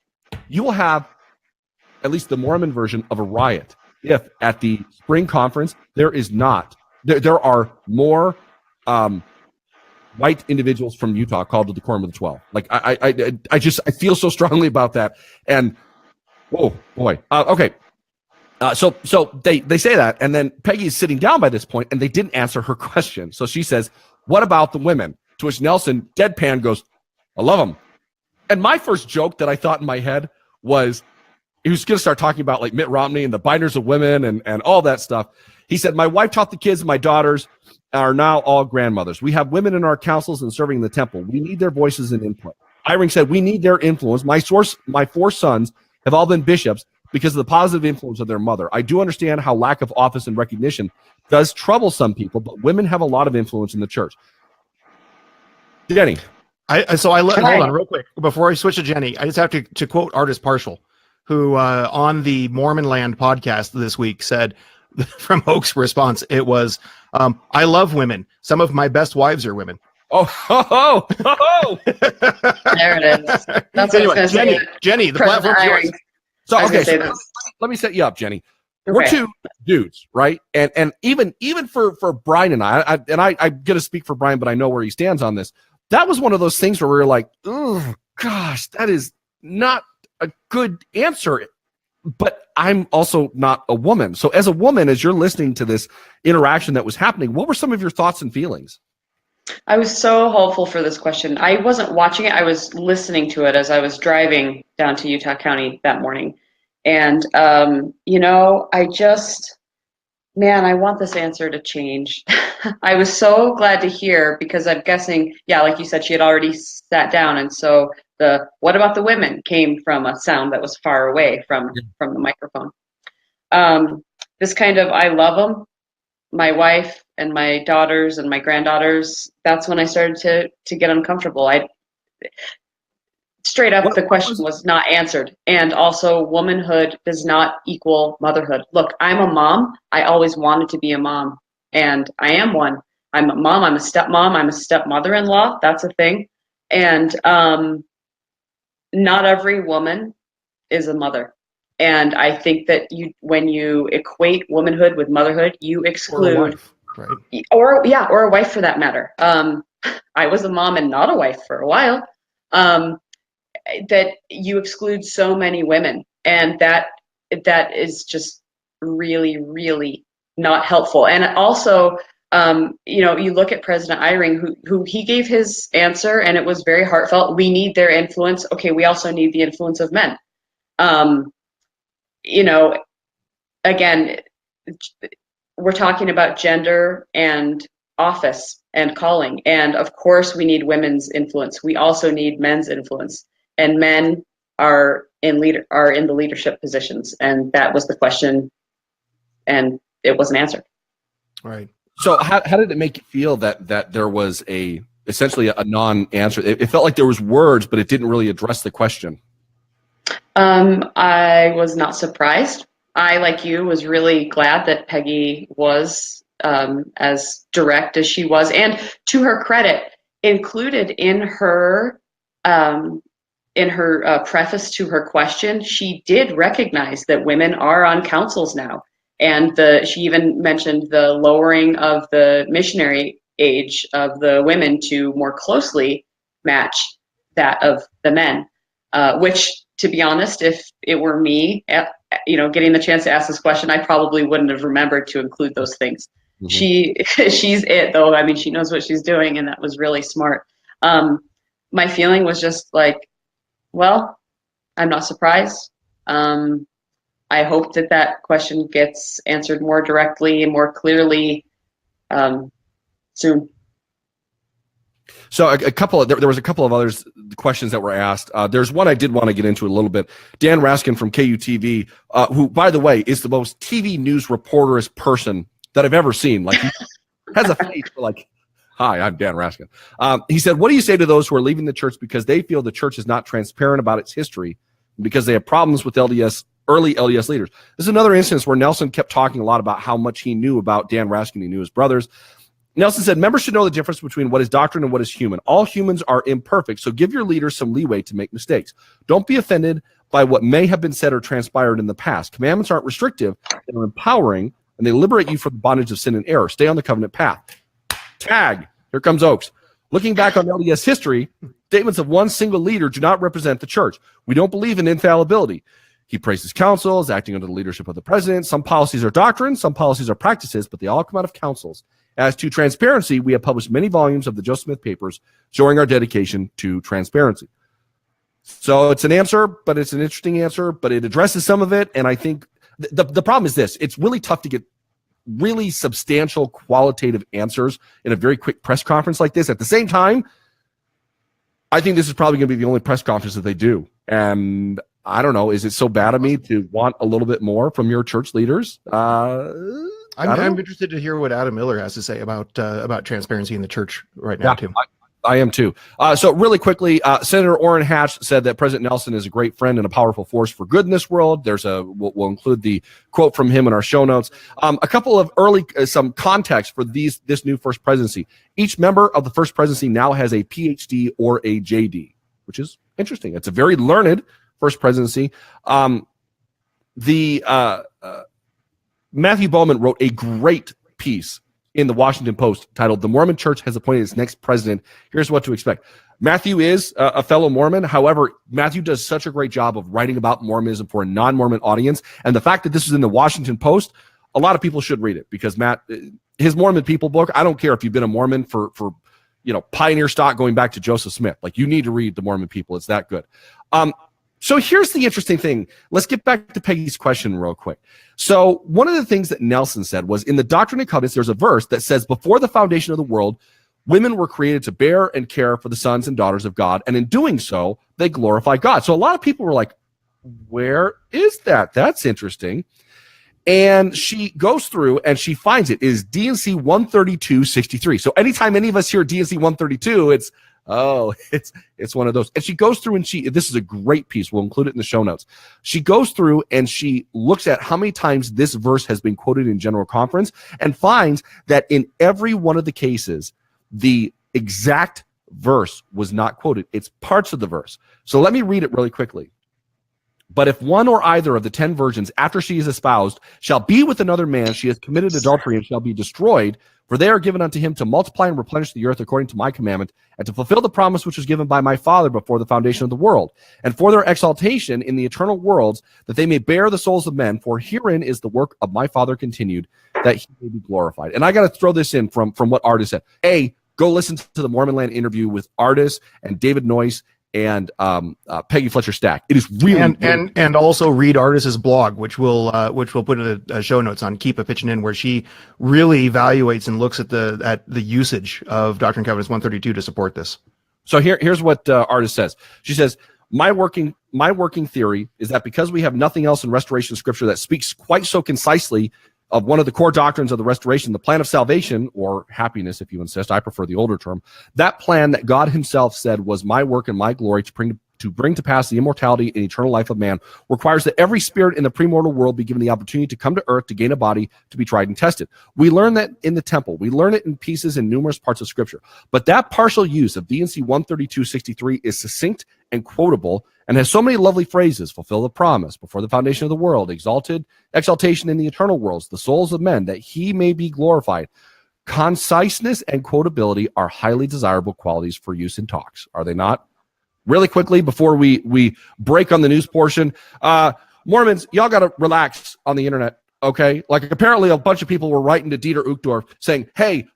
you will have at least the Mormon version of a riot if at the spring conference there is not. There are more white individuals from Utah called to the Quorum of the 12. Like I feel so strongly about that. And oh boy, okay. So they say that, and then Peggy is sitting down by this point, and they didn't answer her question. So she says, "What about the women?" To which Nelson deadpan goes, "I love them." And my first joke that I thought in my head was he was going to start talking about like Mitt Romney and the binders of women and all that stuff. He said, "My wife taught the kids, and my daughters are now all grandmothers. We have women in our councils and serving in the temple. We need their voices and input." Eyring said, "We need their influence. My 4 sons have all been bishops because of the positive influence of their mother. I do understand how lack of office and recognition does trouble some people, but women have a lot of influence in the church." Jenny. Hold on real quick. Before I switch to Jenny, I just have to quote Artist Partial, who on the Mormon Land podcast this week said, from Oak's response, it was, "I love women. Some of my best wives are women." There it is. That's Anyway, what I was going to say. Jenny, the President platform's yours. Eyring. So I was okay, gonna say this. let me set you up, Jenny. Okay. We're 2 dudes, right? And even for Brian and I'm gonna speak for Brian, but I know where he stands on this. That was one of those things where we were like, "Oh gosh, that is not a good answer." But I'm also not a woman. So as a woman, as you're listening to this interaction that was happening, what were some of your thoughts and feelings? I was so hopeful for this question. I wasn't watching it. I was listening to it as I was driving down to Utah County that morning. And, I want this answer to change. I was so glad to hear because I'm guessing, like you said, she had already sat down. And so what about the women came from a sound that was far away from the microphone. This kind of, I love them, my wife and my daughters and my granddaughters, that's when I started to get uncomfortable. Straight up, the question was not answered. And also, womanhood does not equal motherhood. Look, I'm a mom. I always wanted to be a mom, and I am one. I'm a mom. I'm a stepmom. I'm a stepmother-in-law. That's a thing. And not every woman is a mother. And I think that when you equate womanhood with motherhood, you exclude, or a wife for that matter. I was a mom and not a wife for a while. That you exclude so many women, and that is just really, really not helpful. And also, you look at President Eyring, who he gave his answer, and it was very heartfelt. We need their influence. Okay, we also need the influence of men. Again, we're talking about gender and office and calling, and of course, we need women's influence. We also need men's influence. And men are in the leadership positions, and that was the question, and it wasn't answered. Right. So how did it make you feel that there was essentially a non-answer? It felt like there was words, but it didn't really address the question. I was not surprised. I, like you, was really glad that Peggy was as direct as she was, and to her credit, included in her in her preface to her question, she did recognize that women are on councils now. And she even mentioned the lowering of the missionary age of the women to more closely match that of the men, which, to be honest, if it were me, getting the chance to ask this question, I probably wouldn't have remembered to include those things. Mm-hmm. She's it, though. I mean, she knows what she's doing, and that was really smart. My feeling was just like, well, I'm not surprised. I hope that question gets answered more directly and more clearly soon. So there was a couple of others questions that were asked. There's one I did want to get into a little bit. Dan Raskin from KUTV, who, by the way, is the most TV news reporterist person that I've ever seen. Like, he has a face for like, hi, I'm Dan Raskin. He said, what do you say to those who are leaving the church because they feel the church is not transparent about its history because they have problems with early LDS leaders? This is another instance where Nelson kept talking a lot about how much he knew about Dan Raskin. He knew his brothers. Nelson said, members should know the difference between what is doctrine and what is human. All humans are imperfect, so give your leaders some leeway to make mistakes. Don't be offended by what may have been said or transpired in the past. Commandments aren't restrictive, they're empowering, and they liberate you from the bondage of sin and error. Stay on the covenant path. Tag. Here comes Oaks. Looking back on LDS history, statements of one single leader do not represent the church. We don't believe in infallibility. He praises councils, acting under the leadership of the president. Some policies are doctrine, some policies are practices, but they all come out of councils. As to transparency, we have published many volumes of the Joseph Smith papers showing our dedication to transparency. So it's an answer, but it's an interesting answer, but it addresses some of it. And I think the problem is this. It's really tough to get really substantial qualitative answers in a very quick press conference like this. At the same time, I think this is probably going to be the only press conference that they do. And I don't know, is it so bad of me to want a little bit more from your church leaders? I'm interested to hear what Adam Miller has to say about transparency in the church right now, too. I am too. So really quickly, Senator Orrin Hatch said that President Nelson is a great friend and a powerful force for good in this world. We'll include the quote from him in our show notes. A couple of some context for this new First Presidency. Each member of the First Presidency now has a PhD or a JD, which is interesting. It's a very learned First Presidency. Matthew Bowman wrote a great piece in the Washington Post titled "The Mormon Church Has Appointed Its Next President. Here's what to expect." Matthew is a fellow Mormon. However, Matthew does such a great job of writing about Mormonism for a non-Mormon audience. And the fact that this is in the Washington Post, a lot of people should read it because his Mormon People book, I don't care if you've been a Mormon for pioneer stock going back to Joseph Smith. Like, you need to read the Mormon People. It's that good. So here's the interesting thing. Let's get back to Peggy's question real quick. So one of the things that Nelson said was, in the Doctrine and Covenants, there's a verse that says, before the foundation of the world, women were created to bear and care for the sons and daughters of God, and in doing so, they glorify God. So a lot of people were like, where is that? That's interesting. And she goes through and she finds it is D&C 132:63. So anytime any of us hear D&C 132, it's one of those. And she goes through and this is a great piece. We'll include it in the show notes. She goes through and she looks at how many times this verse has been quoted in General Conference and finds that in every one of the cases, the exact verse was not quoted. It's parts of the verse. So let me read it really quickly. But if one or either of the 10 virgins, after she is espoused, shall be with another man, she has committed adultery and shall be destroyed. For they are given unto him to multiply and replenish the earth according to my commandment, and to fulfill the promise which was given by my Father before the foundation of the world, and for their exaltation in the eternal worlds, that they may bear the souls of men. For herein is the work of my Father continued, that he may be glorified. And I got to throw this in from what Artis said. Go listen to the Mormon Land interview with Artis and David Noyce and Peggy Fletcher Stack. It is really and also read Artis's blog, which we'll put in the show notes on Keep a Pitching In, where she really evaluates and looks at the usage of Doctrine and Covenants 132 to support this. So here's what Artis says. She says, my working theory is that because we have nothing else in Restoration Scripture that speaks quite so concisely of one of the core doctrines of the restoration, the plan of salvation, or happiness, if you insist, I prefer the older term, that plan that God himself said was my work and my glory to to bring to pass the immortality and eternal life of man requires that every spirit in the premortal world be given the opportunity to come to earth to gain a body to be tried and tested. We learn that in the temple. We learn it in pieces in numerous parts of Scripture. But that partial use of D&C 132:63 is succinct and quotable and has so many lovely phrases: fulfill the promise, before the foundation of the world, exaltation in the eternal worlds, the souls of men, that he may be glorified. Conciseness and quotability are highly desirable qualities for use in talks, are they not? Really quickly, before we break on the news portion, Mormons, y'all got to relax on the internet, okay? Like, apparently a bunch of people were writing to Dieter Uchtdorf saying, hey,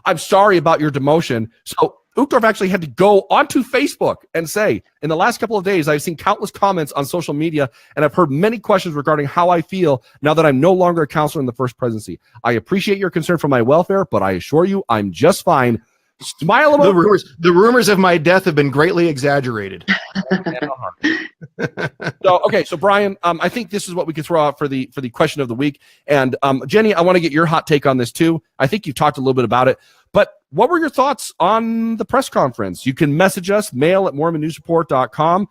I'm sorry about your demotion. So Uchtdorf actually had to go onto Facebook and say, in the last couple of days, I've seen countless comments on social media, and I've heard many questions regarding how I feel now that I'm no longer a counselor in the First Presidency. I appreciate your concern for my welfare, but I assure you I'm just fine. Smile about the rumors of my death have been greatly exaggerated. So Brian, I think this is what we could throw out for the question of the week. And Jenny, I want to get your hot take on this too. I think you've talked a little bit about it, but what were your thoughts on the press conference? You can message us, mail@mormonnewsreport.com.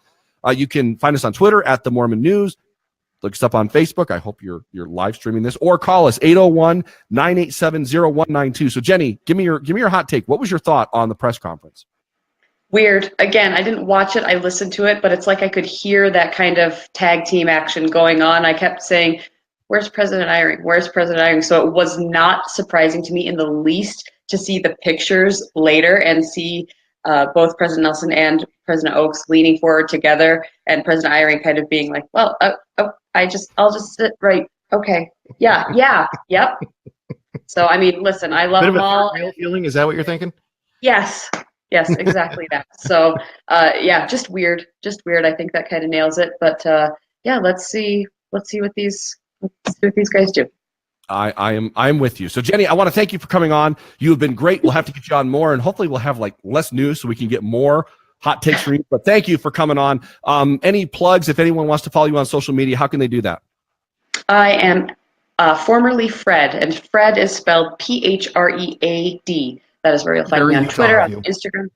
You can find us on Twitter @the Mormon News. Look us up on Facebook. I hope you're live streaming this, or call us 801-987-0192. So Jenny, give me your hot take. What was your thought on the press conference? Weird. Again, I didn't watch it. I listened to it, but it's like I could hear that kind of tag team action going on. I kept saying, where's President Eyring? Where's President Eyring? So it was not surprising to me in the least to see the pictures later and see both President Nelson and President Oaks leaning forward together, and President Eyring kind of being like, well, I'll just sit right. Okay. Yeah. Yep. So, I mean, listen, I love them all. Real feeling? Is that what you're thinking? Yes, exactly that. So, just weird. I think that kind of nails it. But let's see what these guys do. I'm with you. So Jenny, I want to thank you for coming on. You have been great. We'll have to get you on more, and hopefully we'll have like less news so we can get more hot takes from you. But thank you for coming on. Any plugs? If anyone wants to follow you on social media, how can they do that? I am formerly Fred, and Fred is spelled Phread. That is where you'll find me on Twitter, on Instagram.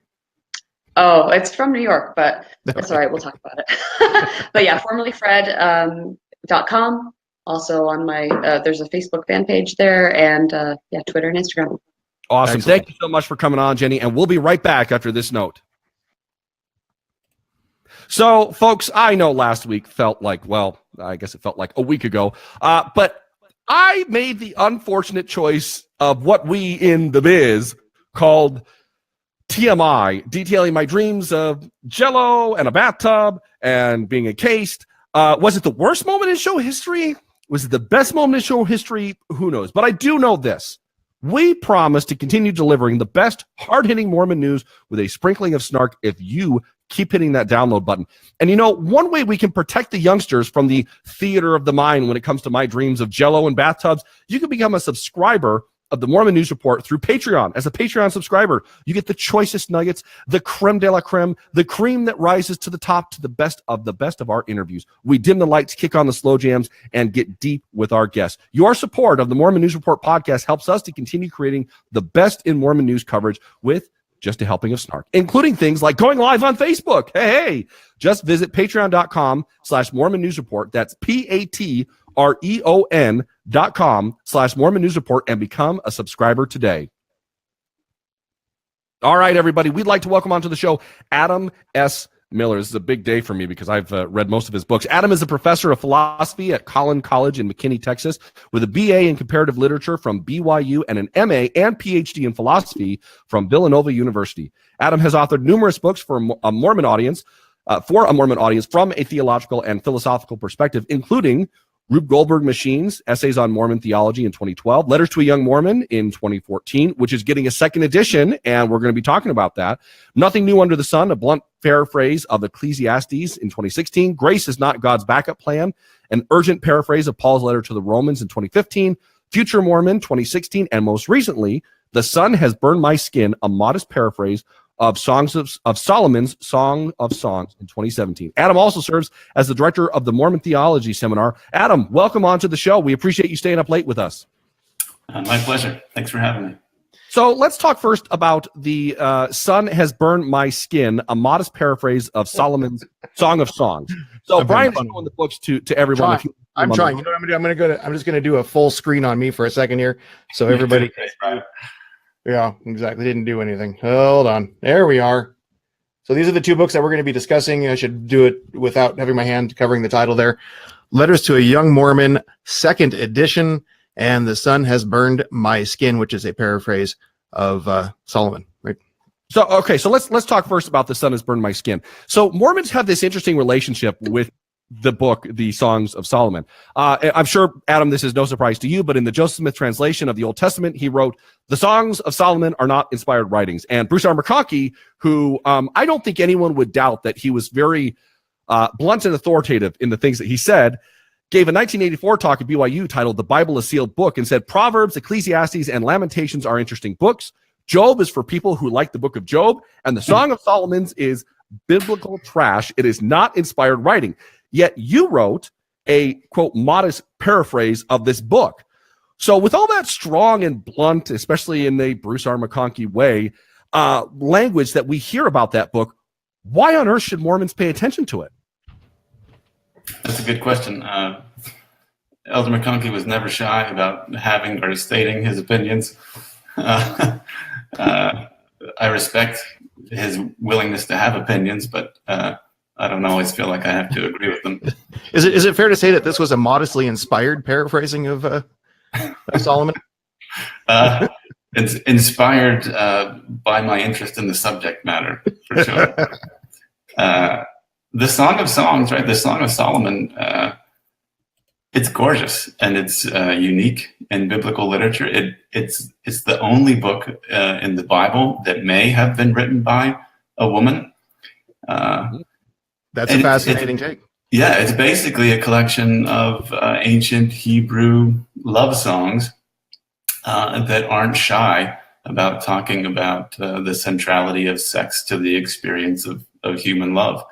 Oh, it's from New York, but that's all right. We'll talk about it. But yeah, formerly Fred.com. Also on my, there's a Facebook fan page there, and Twitter and Instagram. Awesome. Excellent. Thank you so much for coming on, Jenny, and we'll be right back after this note. So, folks, I know last week felt like, well, I guess it felt like a week ago, but I made the unfortunate choice of what we in the biz called TMI, detailing my dreams of Jell-O and a bathtub and being encased. Was it the worst moment in show history? Was it the best moment in show history? Who knows? But I do know this. We promise to continue delivering the best hard-hitting Mormon news with a sprinkling of snark if you keep hitting that download button. And you know, one way we can protect the youngsters from the theater of the mind when it comes to my dreams of Jell-O and bathtubs, you can become a subscriber of the Mormon News Report through Patreon. As a Patreon subscriber, you get the choicest nuggets, the creme de la creme, the cream that rises to the top, to the best of our interviews. We dim the lights, kick on the slow jams, and get deep with our guests. Your support of the Mormon News Report podcast helps us to continue creating the best in Mormon news coverage with just a helping of snark, including things like going live on Facebook. Hey, just visit patreon.com/Mormon News Report. That's patreon.com/Mormon News Report and become a subscriber today. All right, everybody, we'd like to welcome onto the show Adam S. Miller. This is a big day for me because I've read most of his books. Adam is a professor of philosophy at Collin College in McKinney, Texas, with a BA in comparative literature from BYU and an MA and PhD in philosophy from Villanova University. Adam has authored numerous books for a Mormon audience, from a theological and philosophical perspective, including Rube Goldberg Machines, Essays on Mormon Theology in 2012, Letters to a Young Mormon in 2014, which is getting a second edition, and we're going to be talking about that. Nothing New Under the Sun, a blunt paraphrase of Ecclesiastes in 2016, Grace is Not God's Backup Plan, an urgent paraphrase of Paul's letter to the Romans in 2015, Future Mormon 2016, and most recently, The Sun Has Burned My Skin, a modest paraphrase of Solomon's Song of Songs in 2017. Adam also serves as the director of the Mormon Theology Seminar. Adam, welcome onto the show. We appreciate you staying up late with us. My pleasure. Thanks for having me. So let's talk first about the sun has burned my skin, a modest paraphrase of Solomon's Song of Songs. So Brian is showing the books to everyone. I'm trying. You know what I'm gonna do? I'm just gonna do a full screen on me for a second here, so everybody. Yeah, exactly. Didn't do anything. Hold on. There we are. So these are the two books that we're going to be discussing. I should do it without having my hand covering the title there. Letters to a Young Mormon, second edition, and The Sun Has Burned My Skin, which is a paraphrase of Solomon, right? So, okay, so let's talk first about The Sun Has Burned My Skin. So Mormons have this interesting relationship with the book, the Songs of Solomon. I'm sure, Adam, this is no surprise to you, but in the Joseph Smith translation of the Old Testament, he wrote, "The Songs of Solomon are not inspired writings." And Bruce R. McConkie, who I don't think anyone would doubt that he was very blunt and authoritative in the things that he said, gave a 1984 talk at BYU titled "The Bible, a Sealed Book," and said, "Proverbs, Ecclesiastes, and Lamentations are interesting books. Job is for people who like the book of Job, and the Song of Solomon's is biblical trash. It is not inspired writing." Yet you wrote a, quote, modest paraphrase of this book. So with all that strong and blunt, especially in the Bruce R. McConkie way, language that we hear about that book, why on earth should Mormons pay attention to it? That's a good question. Elder McConkie was never shy about having or stating his opinions. I respect his willingness to have opinions, but I don't always feel like I have to agree with them. Is it fair to say that this was a modestly inspired paraphrasing of Solomon? It's inspired by my interest in the subject matter, for sure. The Song of Songs, right? The Song of Solomon, it's gorgeous and it's unique in biblical literature. It's the only book in the Bible that may have been written by a woman. That's a fascinating take. Yeah, it's basically a collection of ancient Hebrew love songs that aren't shy about talking about the centrality of sex to the experience of human love.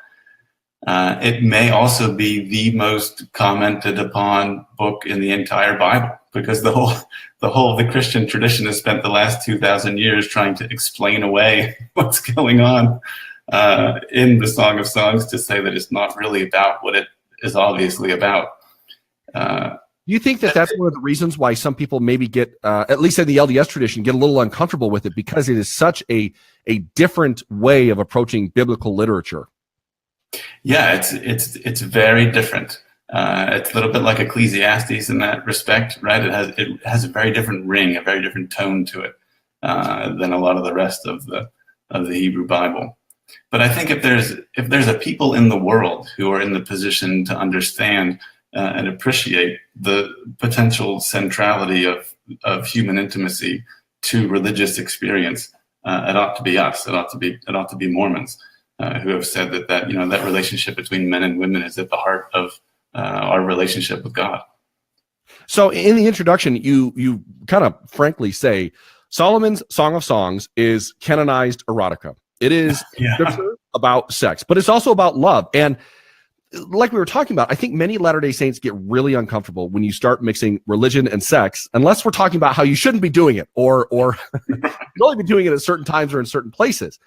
It may also be the most commented upon book in the entire Bible, because the whole of the Christian tradition has spent the last 2,000 years trying to explain away what's going on in the Song of Songs to say that it's not really about what it is obviously about. You think that that's one of the reasons why some people maybe get, at least in the LDS tradition, get a little uncomfortable with it, because it is such a different way of approaching biblical literature? Yeah, it's very different. It's a little bit like Ecclesiastes in that respect, right? It has a very different ring, a very different tone to it than a lot of the rest of the Hebrew Bible. But I think if there's a people in the world who are in the position to understand and appreciate the potential centrality of human intimacy to religious experience, it ought to be us. It ought to be Mormons who have said that relationship between men and women is at the heart of our relationship with God. So in the introduction, you kind of frankly say Solomon's Song of Songs is canonized erotica. It is scripture about sex, but it's also about love. And like we were talking about, I think many Latter-day Saints get really uncomfortable when you start mixing religion and sex, unless we're talking about how you shouldn't be doing it, or you'd only be doing it at certain times or in certain places.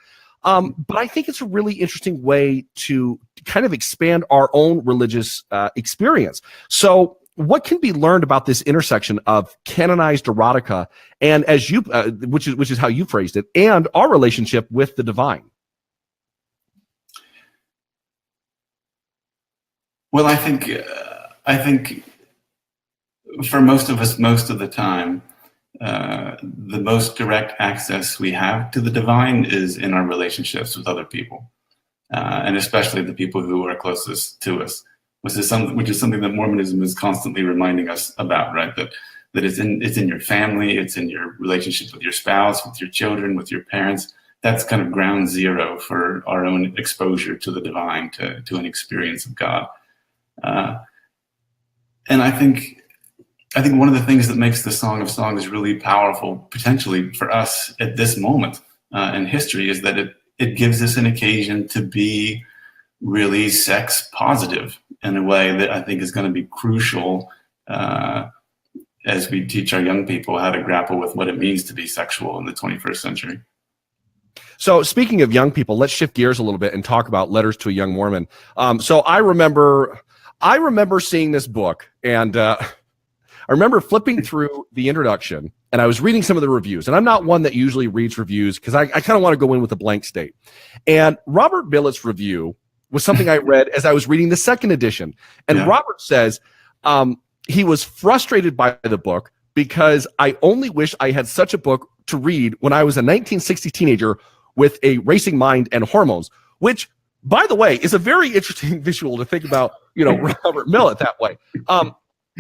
But I think it's a really interesting way to kind of expand our own religious experience. So what can be learned about this intersection of canonized erotica and, as you, which is how you phrased it, and our relationship with the divine? Well, I think for most of us, most of the time, the most direct access we have to the divine is in our relationships with other people, and especially the people who are closest to us, which is something that Mormonism is constantly reminding us about, right? That it's in your family, it's in your relationship with your spouse, with your children, with your parents. That's kind of ground zero for our own exposure to the divine, to an experience of God. And I think one of the things that makes the Song of Songs really powerful, potentially for us at this moment in history, is that it gives us an occasion to be really sex positive in a way that I think is going to be crucial as we teach our young people how to grapple with what it means to be sexual in the 21st century. So speaking of young people, let's shift gears a little bit and talk about Letters to a Young Mormon. So I remember seeing this book, and I remember flipping through the introduction, and I was reading some of the reviews. And I'm not one that usually reads reviews because I kind of want to go in with a blank slate. And Robert Billett's review was something I read as I was reading the second edition. And Yeah. Robert says he was frustrated by the book because I only wish I had such a book to read when I was a 1960 teenager with a racing mind and hormones, which, by the way, is a very interesting visual to think about, Robert Millet that way.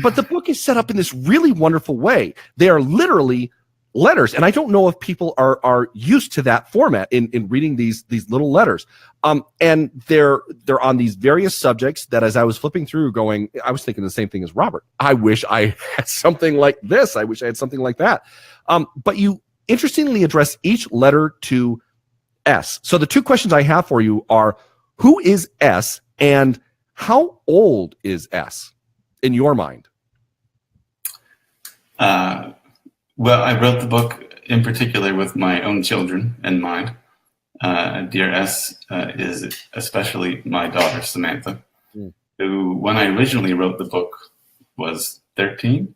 But the book is set up in this really wonderful way. They are literally letters, and I don't know if people are used to that format in reading these little letters. And they're on these various subjects that, as I was flipping through, I was thinking the same thing as Robert. I wish I had something like this. I wish I had something like that. But you interestingly address each letter to S. So the two questions I have for you are, who is S, and how old is S in your mind? Well, I wrote the book in particular with my own children in mind. Dear S is especially my daughter, Samantha, who, when I originally wrote the book, was 13,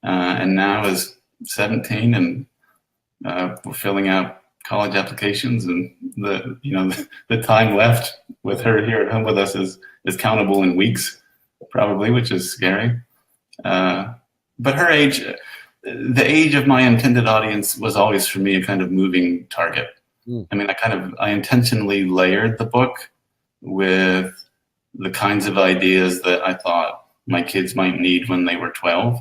and now is 17, and we're filling out college applications, and the time left with her here at home with us is countable in weeks, probably, which is scary. But her age, the age of my intended audience, was always for me a kind of moving target. I mean, I intentionally layered the book with the kinds of ideas that I thought my kids might need when they were 12,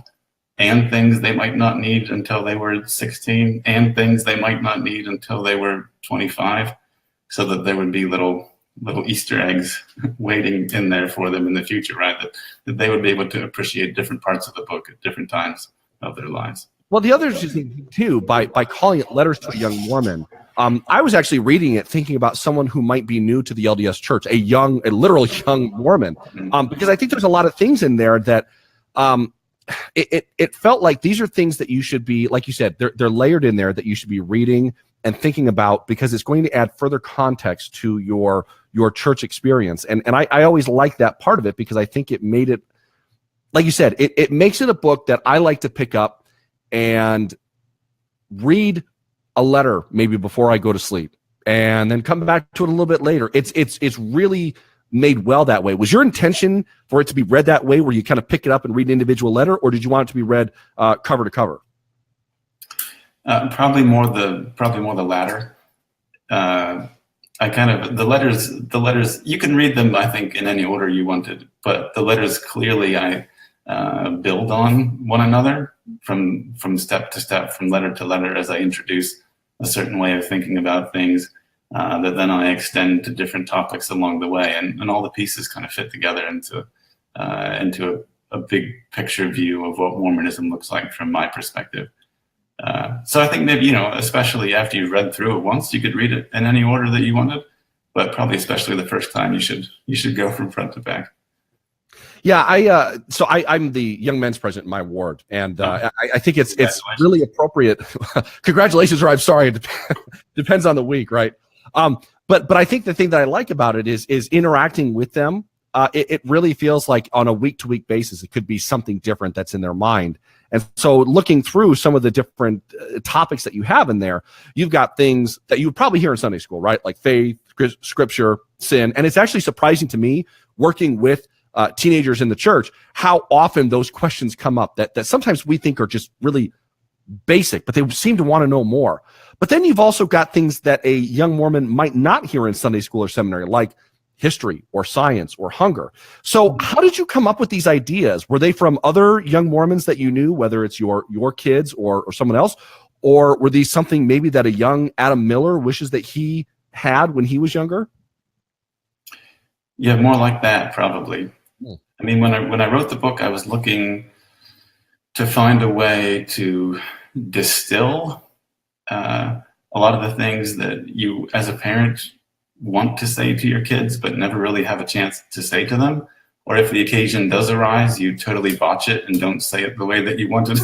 and things they might not need until they were 16, and things they might not need until they were 25, so that there would be little Easter eggs waiting in there for them in the future, right? That they would be able to appreciate different parts of the book at different times of their lives. Well, the other interesting thing too, by calling it Letters to a Young Mormon, I was actually reading it thinking about someone who might be new to the LDS Church, a literal young Mormon, because I think there's a lot of things in there that it felt like these are things that you should be, like you said, they're layered in there that you should be reading and thinking about, because it's going to add further context to your church experience. And I always like that part of it, because I think it made it, like you said, it makes it a book that I like to pick up and read a letter maybe before I go to sleep, and then come back to it a little bit later. It's really made well that way. Was your intention for it to be read that way, where you kind of pick it up and read an individual letter, or did you want it to be read cover to cover? Probably more the latter. The letters you can read them, I think, in any order you wanted, but the letters clearly I build on one another from step to step, from letter to letter, as I introduce a certain way of thinking about things that then I extend to different topics along the way, and all the pieces kind of fit together into a big picture view of what Mormonism looks like from my perspective. So I think maybe, especially after you've read through it once, you could read it in any order that you wanted, but probably especially the first time, you should go from front to back. Yeah, I'm the young men's president in my ward, and I think it's really appropriate. Congratulations, or I'm sorry. It depends on the week, right? But I think the thing that I like about it is interacting with them. It really feels like on a week-to-week basis, it could be something different that's in their mind. And so looking through some of the different topics that you have in there, you've got things that you would probably hear in Sunday school, right? Like faith, scripture, sin. And it's actually surprising to me, working with teenagers in the church, how often those questions come up that sometimes we think are just really basic, but they seem to want to know more. But then you've also got things that a young Mormon might not hear in Sunday school or seminary, like history or science or hunger. So how did you come up with these ideas? Were they from other young Mormons that you knew, whether it's your kids or someone else? Or were these something maybe that a young Adam Miller wishes that he had when he was younger? Yeah, more like that, probably. I mean, when I wrote the book, I was looking to find a way to distill a lot of the things that you, as a parent, want to say to your kids, but never really have a chance to say to them, or if the occasion does arise, you totally botch it and don't say it the way that you wanted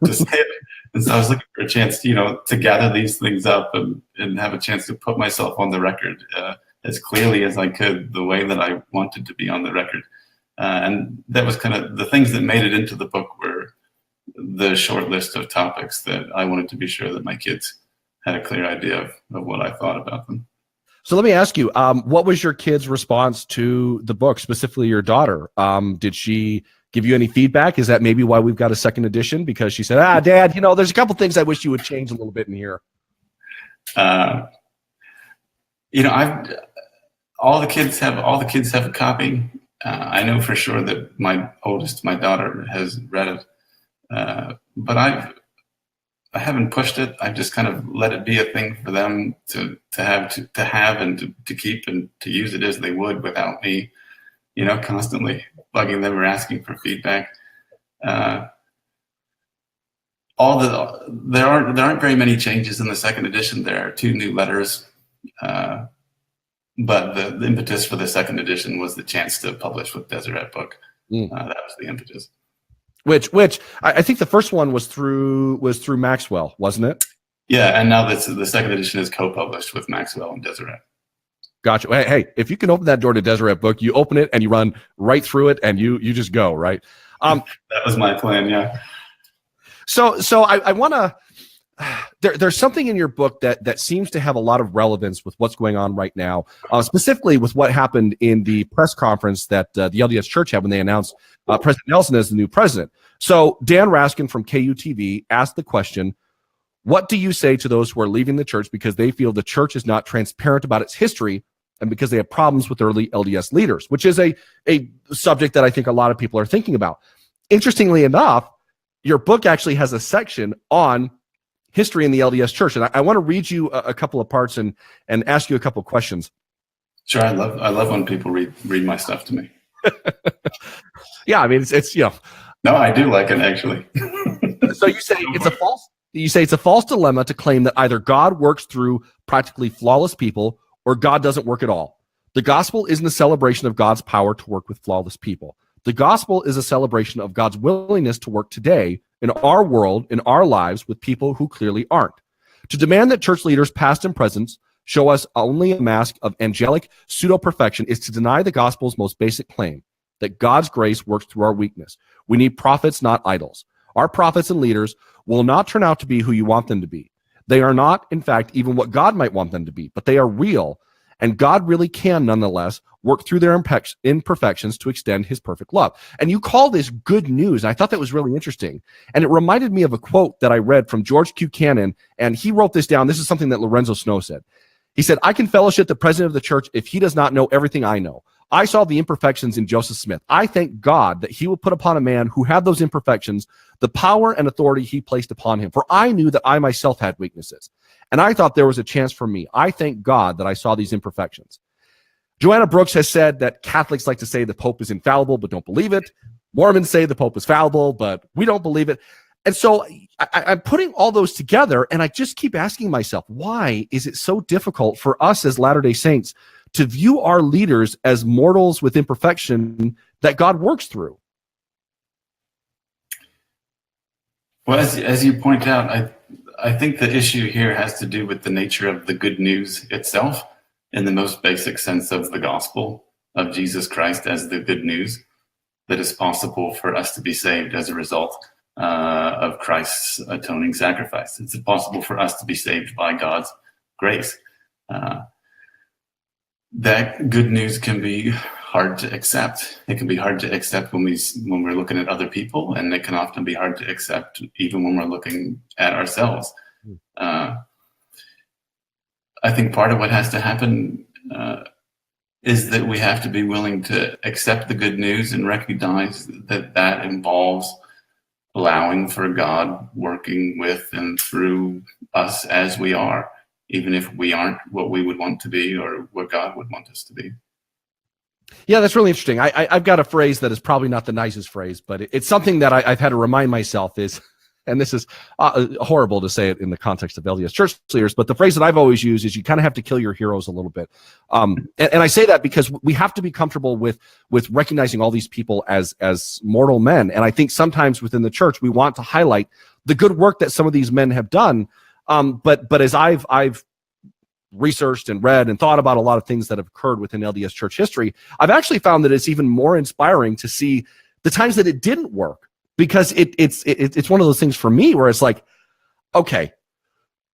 to say it. And so I was looking for a chance, to gather these things up and have a chance to put myself on the record as clearly as I could, the way that I wanted to be on the record. And that was kind of the things that made it into the book were the short list of topics that I wanted to be sure that my kids had a clear idea of what I thought about them. So let me ask you, what was your kid's response to the book, specifically your daughter? Did she give you any feedback? Is that maybe why we've got a second edition? Because she said, Dad, there's a couple things I wish you would change a little bit in here. All the kids have a copy. I know for sure that my oldest, my daughter, has read it, but I haven't pushed it. I've just kind of let it be a thing for them to have and to keep and to use it as they would without me, constantly bugging them or asking for feedback. There aren't very many changes in the second edition. There are 2 new letters, but the impetus for the second edition was the chance to publish with Deseret Book. That was the impetus. Which I think the first one was through Maxwell, wasn't it? Yeah, and now the second edition is co-published with Maxwell and Deseret. Gotcha. Hey, if you can open that door to Deseret Book, you open it and you run right through it and you just go, right? That was my plan, yeah. So I want to. There's something in your book that seems to have a lot of relevance with what's going on right now, specifically with what happened in the press conference that the LDS Church had when they announced President Nelson as the new president. So Dan Raskin from KUTV asked the question, what do you say to those who are leaving the church because they feel the church is not transparent about its history and because they have problems with early LDS leaders, which is a subject that I think a lot of people are thinking about. Interestingly enough, your book actually has a section on history in the LDS Church, and I want to read you a couple of parts and ask you a couple of questions. Sure, I love when people read my stuff to me. Yeah, I mean it's No, I do like it actually. So you say it's a false dilemma to claim that either God works through practically flawless people or God doesn't work at all. The gospel isn't a celebration of God's power to work with flawless people. The gospel is a celebration of God's willingness to work today in our world, in our lives, with people who clearly aren't. To demand that church leaders, past and present, show us only a mask of angelic pseudo-perfection is to deny the gospel's most basic claim, that God's grace works through our weakness. We need prophets, not idols. Our prophets and leaders will not turn out to be who you want them to be. They are not, in fact, even what God might want them to be, but they are real, and God really can, nonetheless, work through their imperfections to extend his perfect love. And you call this good news. And I thought that was really interesting. And it reminded me of a quote that I read from George Q. Cannon, and he wrote this down. This is something that Lorenzo Snow said. He said, I can fellowship the president of the church if he does not know everything I know. I saw the imperfections in Joseph Smith. I thank God that he will put upon a man who had those imperfections the power and authority he placed upon him. For I knew that I myself had weaknesses. And I thought there was a chance for me. I thank God that I saw these imperfections. Joanna Brooks has said that Catholics like to say the Pope is infallible, but don't believe it. Mormons say the Pope is fallible, but we don't believe it. And so I'm putting all those together, and I just keep asking myself, why is it so difficult for us as Latter-day Saints to view our leaders as mortals with imperfection that God works through? Well, as you point out, I think the issue here has to do with the nature of the good news itself, in the most basic sense of the gospel of Jesus Christ as the good news that it's possible for us to be saved as a result of Christ's atoning sacrifice. It's possible for us to be saved by God's grace. That good news can be hard to accept. It can be hard to accept when we're looking at other people, and it can often be hard to accept even when we're looking at ourselves. I think part of what has to happen is that we have to be willing to accept the good news and recognize that involves allowing for God working with and through us as we are, even if we aren't what we would want to be or what God would want us to be. Yeah, that's really interesting. I've got a phrase that is probably not the nicest phrase, but it's something that I've had to remind myself is and this is horrible to say it in the context of LDS church leaders, but the phrase that I've always used is you kind of have to kill your heroes a little bit. And I say that because we have to be comfortable with recognizing all these people as mortal men. And I think sometimes within the church, we want to highlight the good work that some of these men have done. But as I've researched and read and thought about a lot of things that have occurred within LDS church history, I've actually found that it's even more inspiring to see the times that it didn't work, because it's one of those things for me where it's like, okay,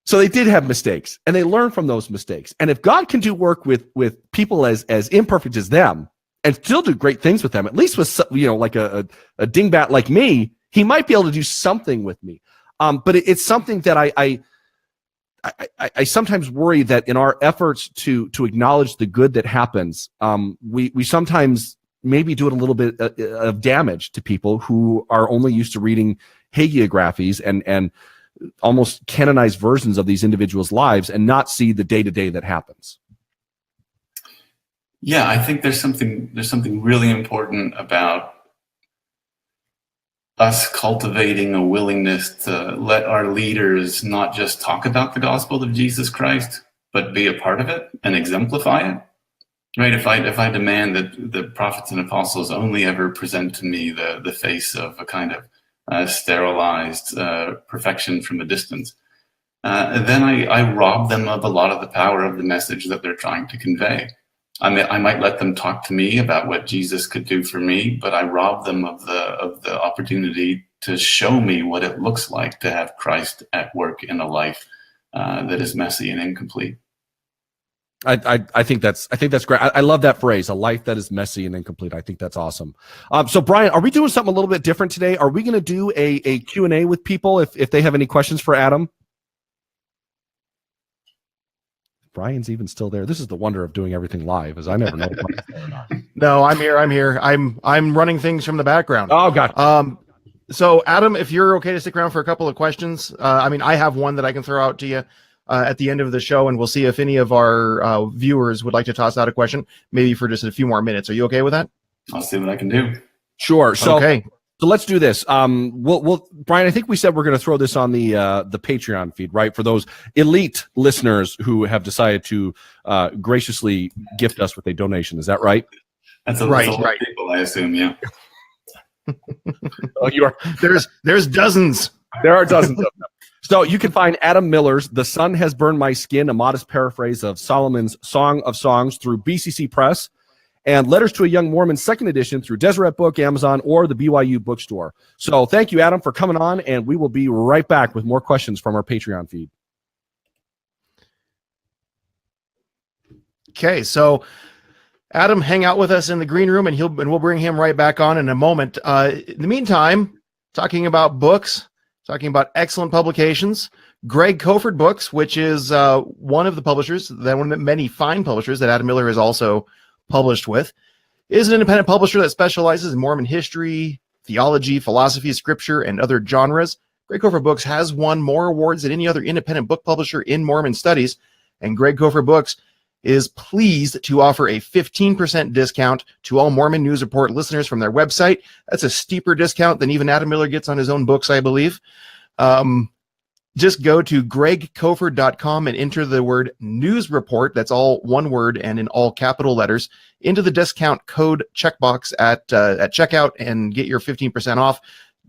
so they did have mistakes and they learned from those mistakes. And if God can do work with people as imperfect as them and still do great things with them, at least with, like a dingbat like me, he might be able to do something with me. But it's something that I sometimes worry that in our efforts to acknowledge the good that happens, we sometimes maybe do it a little bit of damage to people who are only used to reading hagiographies and almost canonized versions of these individuals' lives and not see the day-to-day that happens. Yeah, I think there's something really important about us cultivating a willingness to let our leaders not just talk about the gospel of Jesus Christ, but be a part of it and exemplify it. Right? If I demand that the prophets and apostles only ever present to me the face of a kind of sterilized perfection from a distance, then I rob them of a lot of the power of the message that they're trying to convey. I might let them talk to me about what Jesus could do for me, but I rob them of the opportunity to show me what it looks like to have Christ at work in a life that is messy and incomplete. I think that's great. I love that phrase, a life that is messy and incomplete. I think that's awesome. So Brian, are we doing something a little bit different today? Are we going to do a Q&A with people if they have any questions for Adam? Brian's even still there. This is the wonder of doing everything live, is I never know. No, I'm here. I'm running things from the background. Oh, God. So Adam, if you're okay to stick around for a couple of questions, I have one that I can throw out to you at the end of the show, and we'll see if any of our viewers would like to toss out a question, maybe for just a few more minutes. Are you okay with that? I'll see what I can do. Sure. So, okay. So let's do this. We'll Brian, I think we said we're going to throw this on the Patreon feed, right? For those elite listeners who have decided to graciously gift us with a donation. Is that right? That's a lot of people, I assume. Yeah. There's dozens. There are dozens of them. So you can find Adam Miller's "The Sun Has Burned My Skin," a modest paraphrase of Solomon's Song of Songs, through BCC Press, and Letters to a Young Mormon, 2nd edition, through Deseret Book, Amazon, or the BYU bookstore. So thank you, Adam, for coming on, and we will be right back with more questions from our Patreon feed. Okay, so Adam, hang out with us in the green room, and we'll bring him right back on in a moment. In the meantime, talking about books, talking about excellent publications, Greg Koford Books, which is one of the publishers, one of the many fine publishers that Adam Miller has also published with, is an independent publisher that specializes in Mormon history, theology, philosophy, scripture, and other genres. Greg Koford Books has won more awards than any other independent book publisher in Mormon studies, and Greg Koford Books is pleased to offer a 15% discount to all Mormon News Report listeners from their website. That's a steeper discount than even Adam Miller gets on his own books, I believe. Just go to gregkoford.com and enter the word news report, that's all one word and in all capital letters, into the discount code checkbox at checkout and get your 15% off.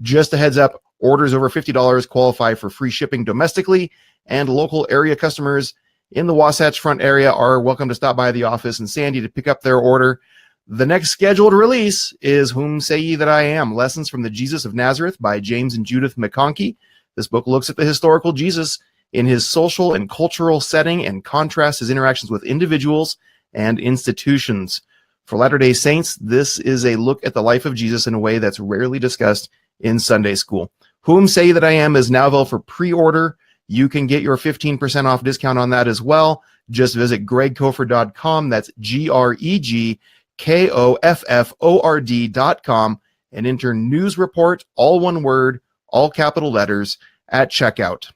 Just a heads up, orders over $50 qualify for free shipping domestically, and local area customers in the Wasatch Front area are welcome to stop by the office in Sandy to pick up their order. The next scheduled release is Whom Say Ye That I Am? Lessons from the Jesus of Nazareth by James and Judith McConkie. This book looks at the historical Jesus in his social and cultural setting and contrasts his interactions with individuals and institutions. For Latter-day Saints, this is a look at the life of Jesus in a way that's rarely discussed in Sunday school. Whom Say Ye That I Am is now available for pre-order. You can get your 15% off discount on that as well. Just visit gregkoford.com. That's gregkofford.com and enter news report, all one word, all capital letters, at checkout.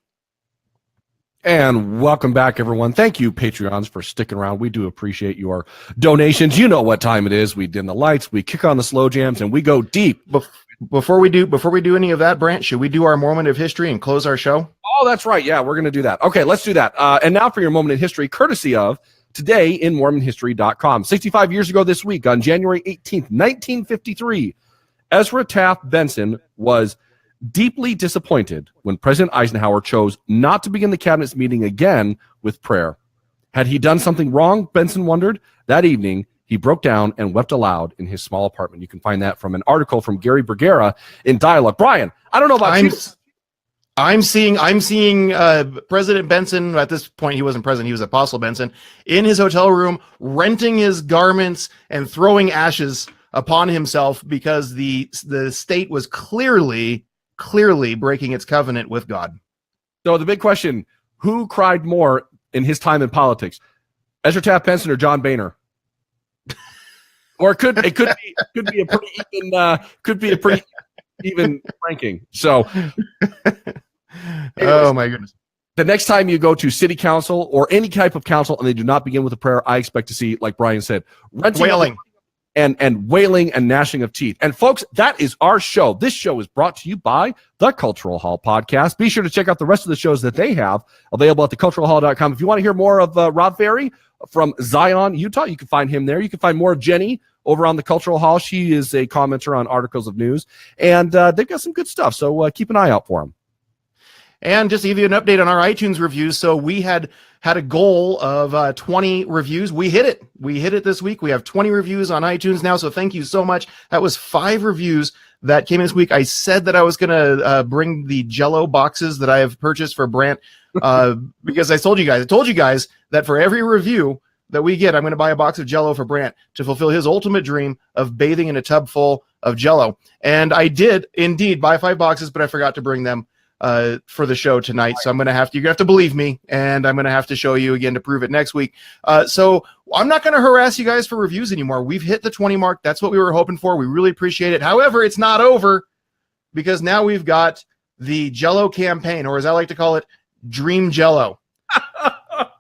And welcome back, everyone. Thank you, Patreons, for sticking around. We do appreciate your donations. You know what time it is. We dim the lights, we kick on the slow jams, and we go deep. Before we do any of that, Brandt, should we do our moment of history and close our show? Oh, that's right. Yeah, we're going to do that. Okay, let's do that. And now for your moment in history, courtesy of today in MormonHistory.com. 65 years ago this week, on January 18th, 1953, Ezra Taft Benson was deeply disappointed when President Eisenhower chose not to begin the cabinet's meeting again with prayer. Had he done something wrong, Benson wondered? That evening, he broke down and wept aloud in his small apartment. You can find that from an article from Gary Bergera in Dialogue. Brian, I don't know about you. I'm seeing President Benson. At this point, he wasn't president; he was Apostle Benson in his hotel room, renting his garments and throwing ashes upon himself because the state was clearly breaking its covenant with God. So the big question: who cried more in his time in politics, Ezra Taft Benson or John Boehner? Or it could be a pretty even ranking. So. Oh my goodness. The next time you go to city council or any type of council and they do not begin with a prayer, I expect to see, like Brian said, wailing and wailing and gnashing of teeth. And folks, that is our show. This show is brought to you by the Cultural Hall Podcast. Be sure to check out the rest of the shows that they have available at theculturalhall.com. If you want to hear more of Rob Ferry from Zion, Utah, you can find him there. You can find more of Jenny over on the Cultural Hall. She is a commenter on articles of news, and they've got some good stuff. So keep an eye out for them. And just to give you an update on our iTunes reviews. So we had a goal of 20 reviews. We hit it. We hit it this week. We have 20 reviews on iTunes now. So thank you so much. That was 5 reviews that came in this week. I said that I was going to bring the Jell-O boxes that I have purchased for Brandt because I told you guys that for every review that we get, I'm going to buy a box of Jell-O for Brandt to fulfill his ultimate dream of bathing in a tub full of Jell-O. And I did indeed buy 5 boxes, but I forgot to bring them for the show tonight. So you're gonna have to believe me, and I'm gonna have to show you again to prove it next week. So I'm not gonna harass you guys for reviews anymore. We've hit the 20 mark. That's what we were hoping for. We really appreciate it. However, it's not over, because now we've got the Jell-O campaign, or as I like to call it, Dream Jell-O.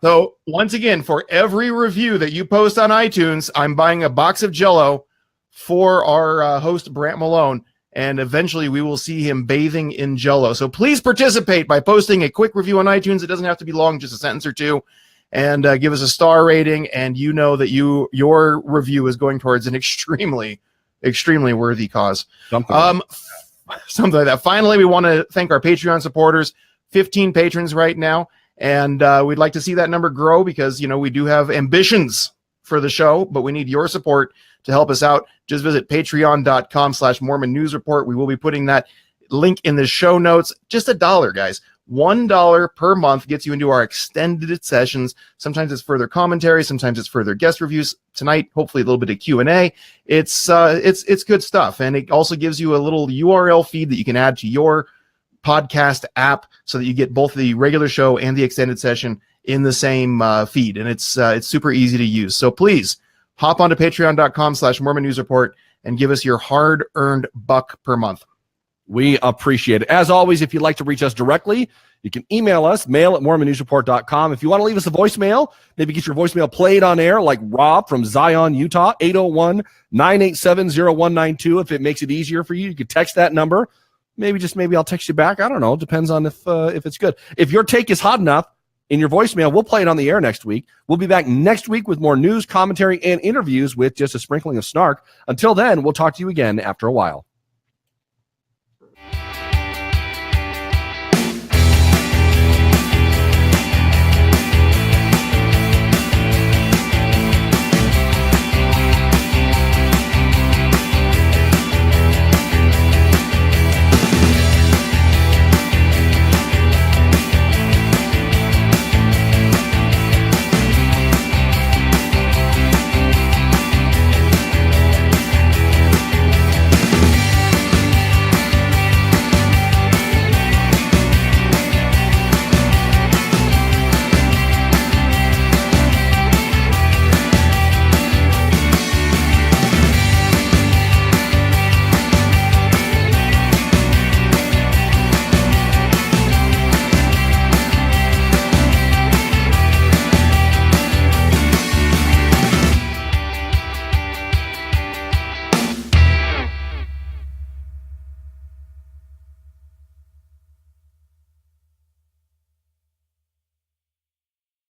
So once again, for every review that you post on iTunes, I'm buying a box of Jell-O for our host Brandt Malone. And eventually we will see him bathing in Jell-O. So please participate by posting a quick review on iTunes. It doesn't have to be long, just a sentence or two. And give us a star rating. And you know that your review is going towards an extremely, extremely worthy cause. Something like that. Finally, we want to thank our Patreon supporters, 15 patrons right now. And we'd like to see that number grow because, we do have ambitions for the show, but we need your support to help us out. Just visit patreon.com/Mormon News Report. We will be putting that link in the show notes. Just $1, guys. $1 per month gets you into our extended sessions. Sometimes it's further commentary. Sometimes it's further guest reviews. Tonight, hopefully a little bit of Q&A. It's good stuff. And it also gives you a little URL feed that you can add to your podcast app so that you get both the regular show and the extended session in the same feed. And it's super easy to use. So please hop onto patreon.com/Mormon News Report and give us your hard-earned $1 per month. We appreciate it. As always, if you'd like to reach us directly, you can email us, mail@mormonnewsreport.com. If you want to leave us a voicemail, maybe get your voicemail played on air like Rob from Zion, Utah, 801-987-0192. If it makes it easier for you, you can text that number. Maybe I'll text you back. I don't know. Depends on if it's good. If your take is hot enough, in your voicemail, we'll play it on the air next week. We'll be back next week with more news, commentary, and interviews with just a sprinkling of snark. Until then, we'll talk to you again after a while.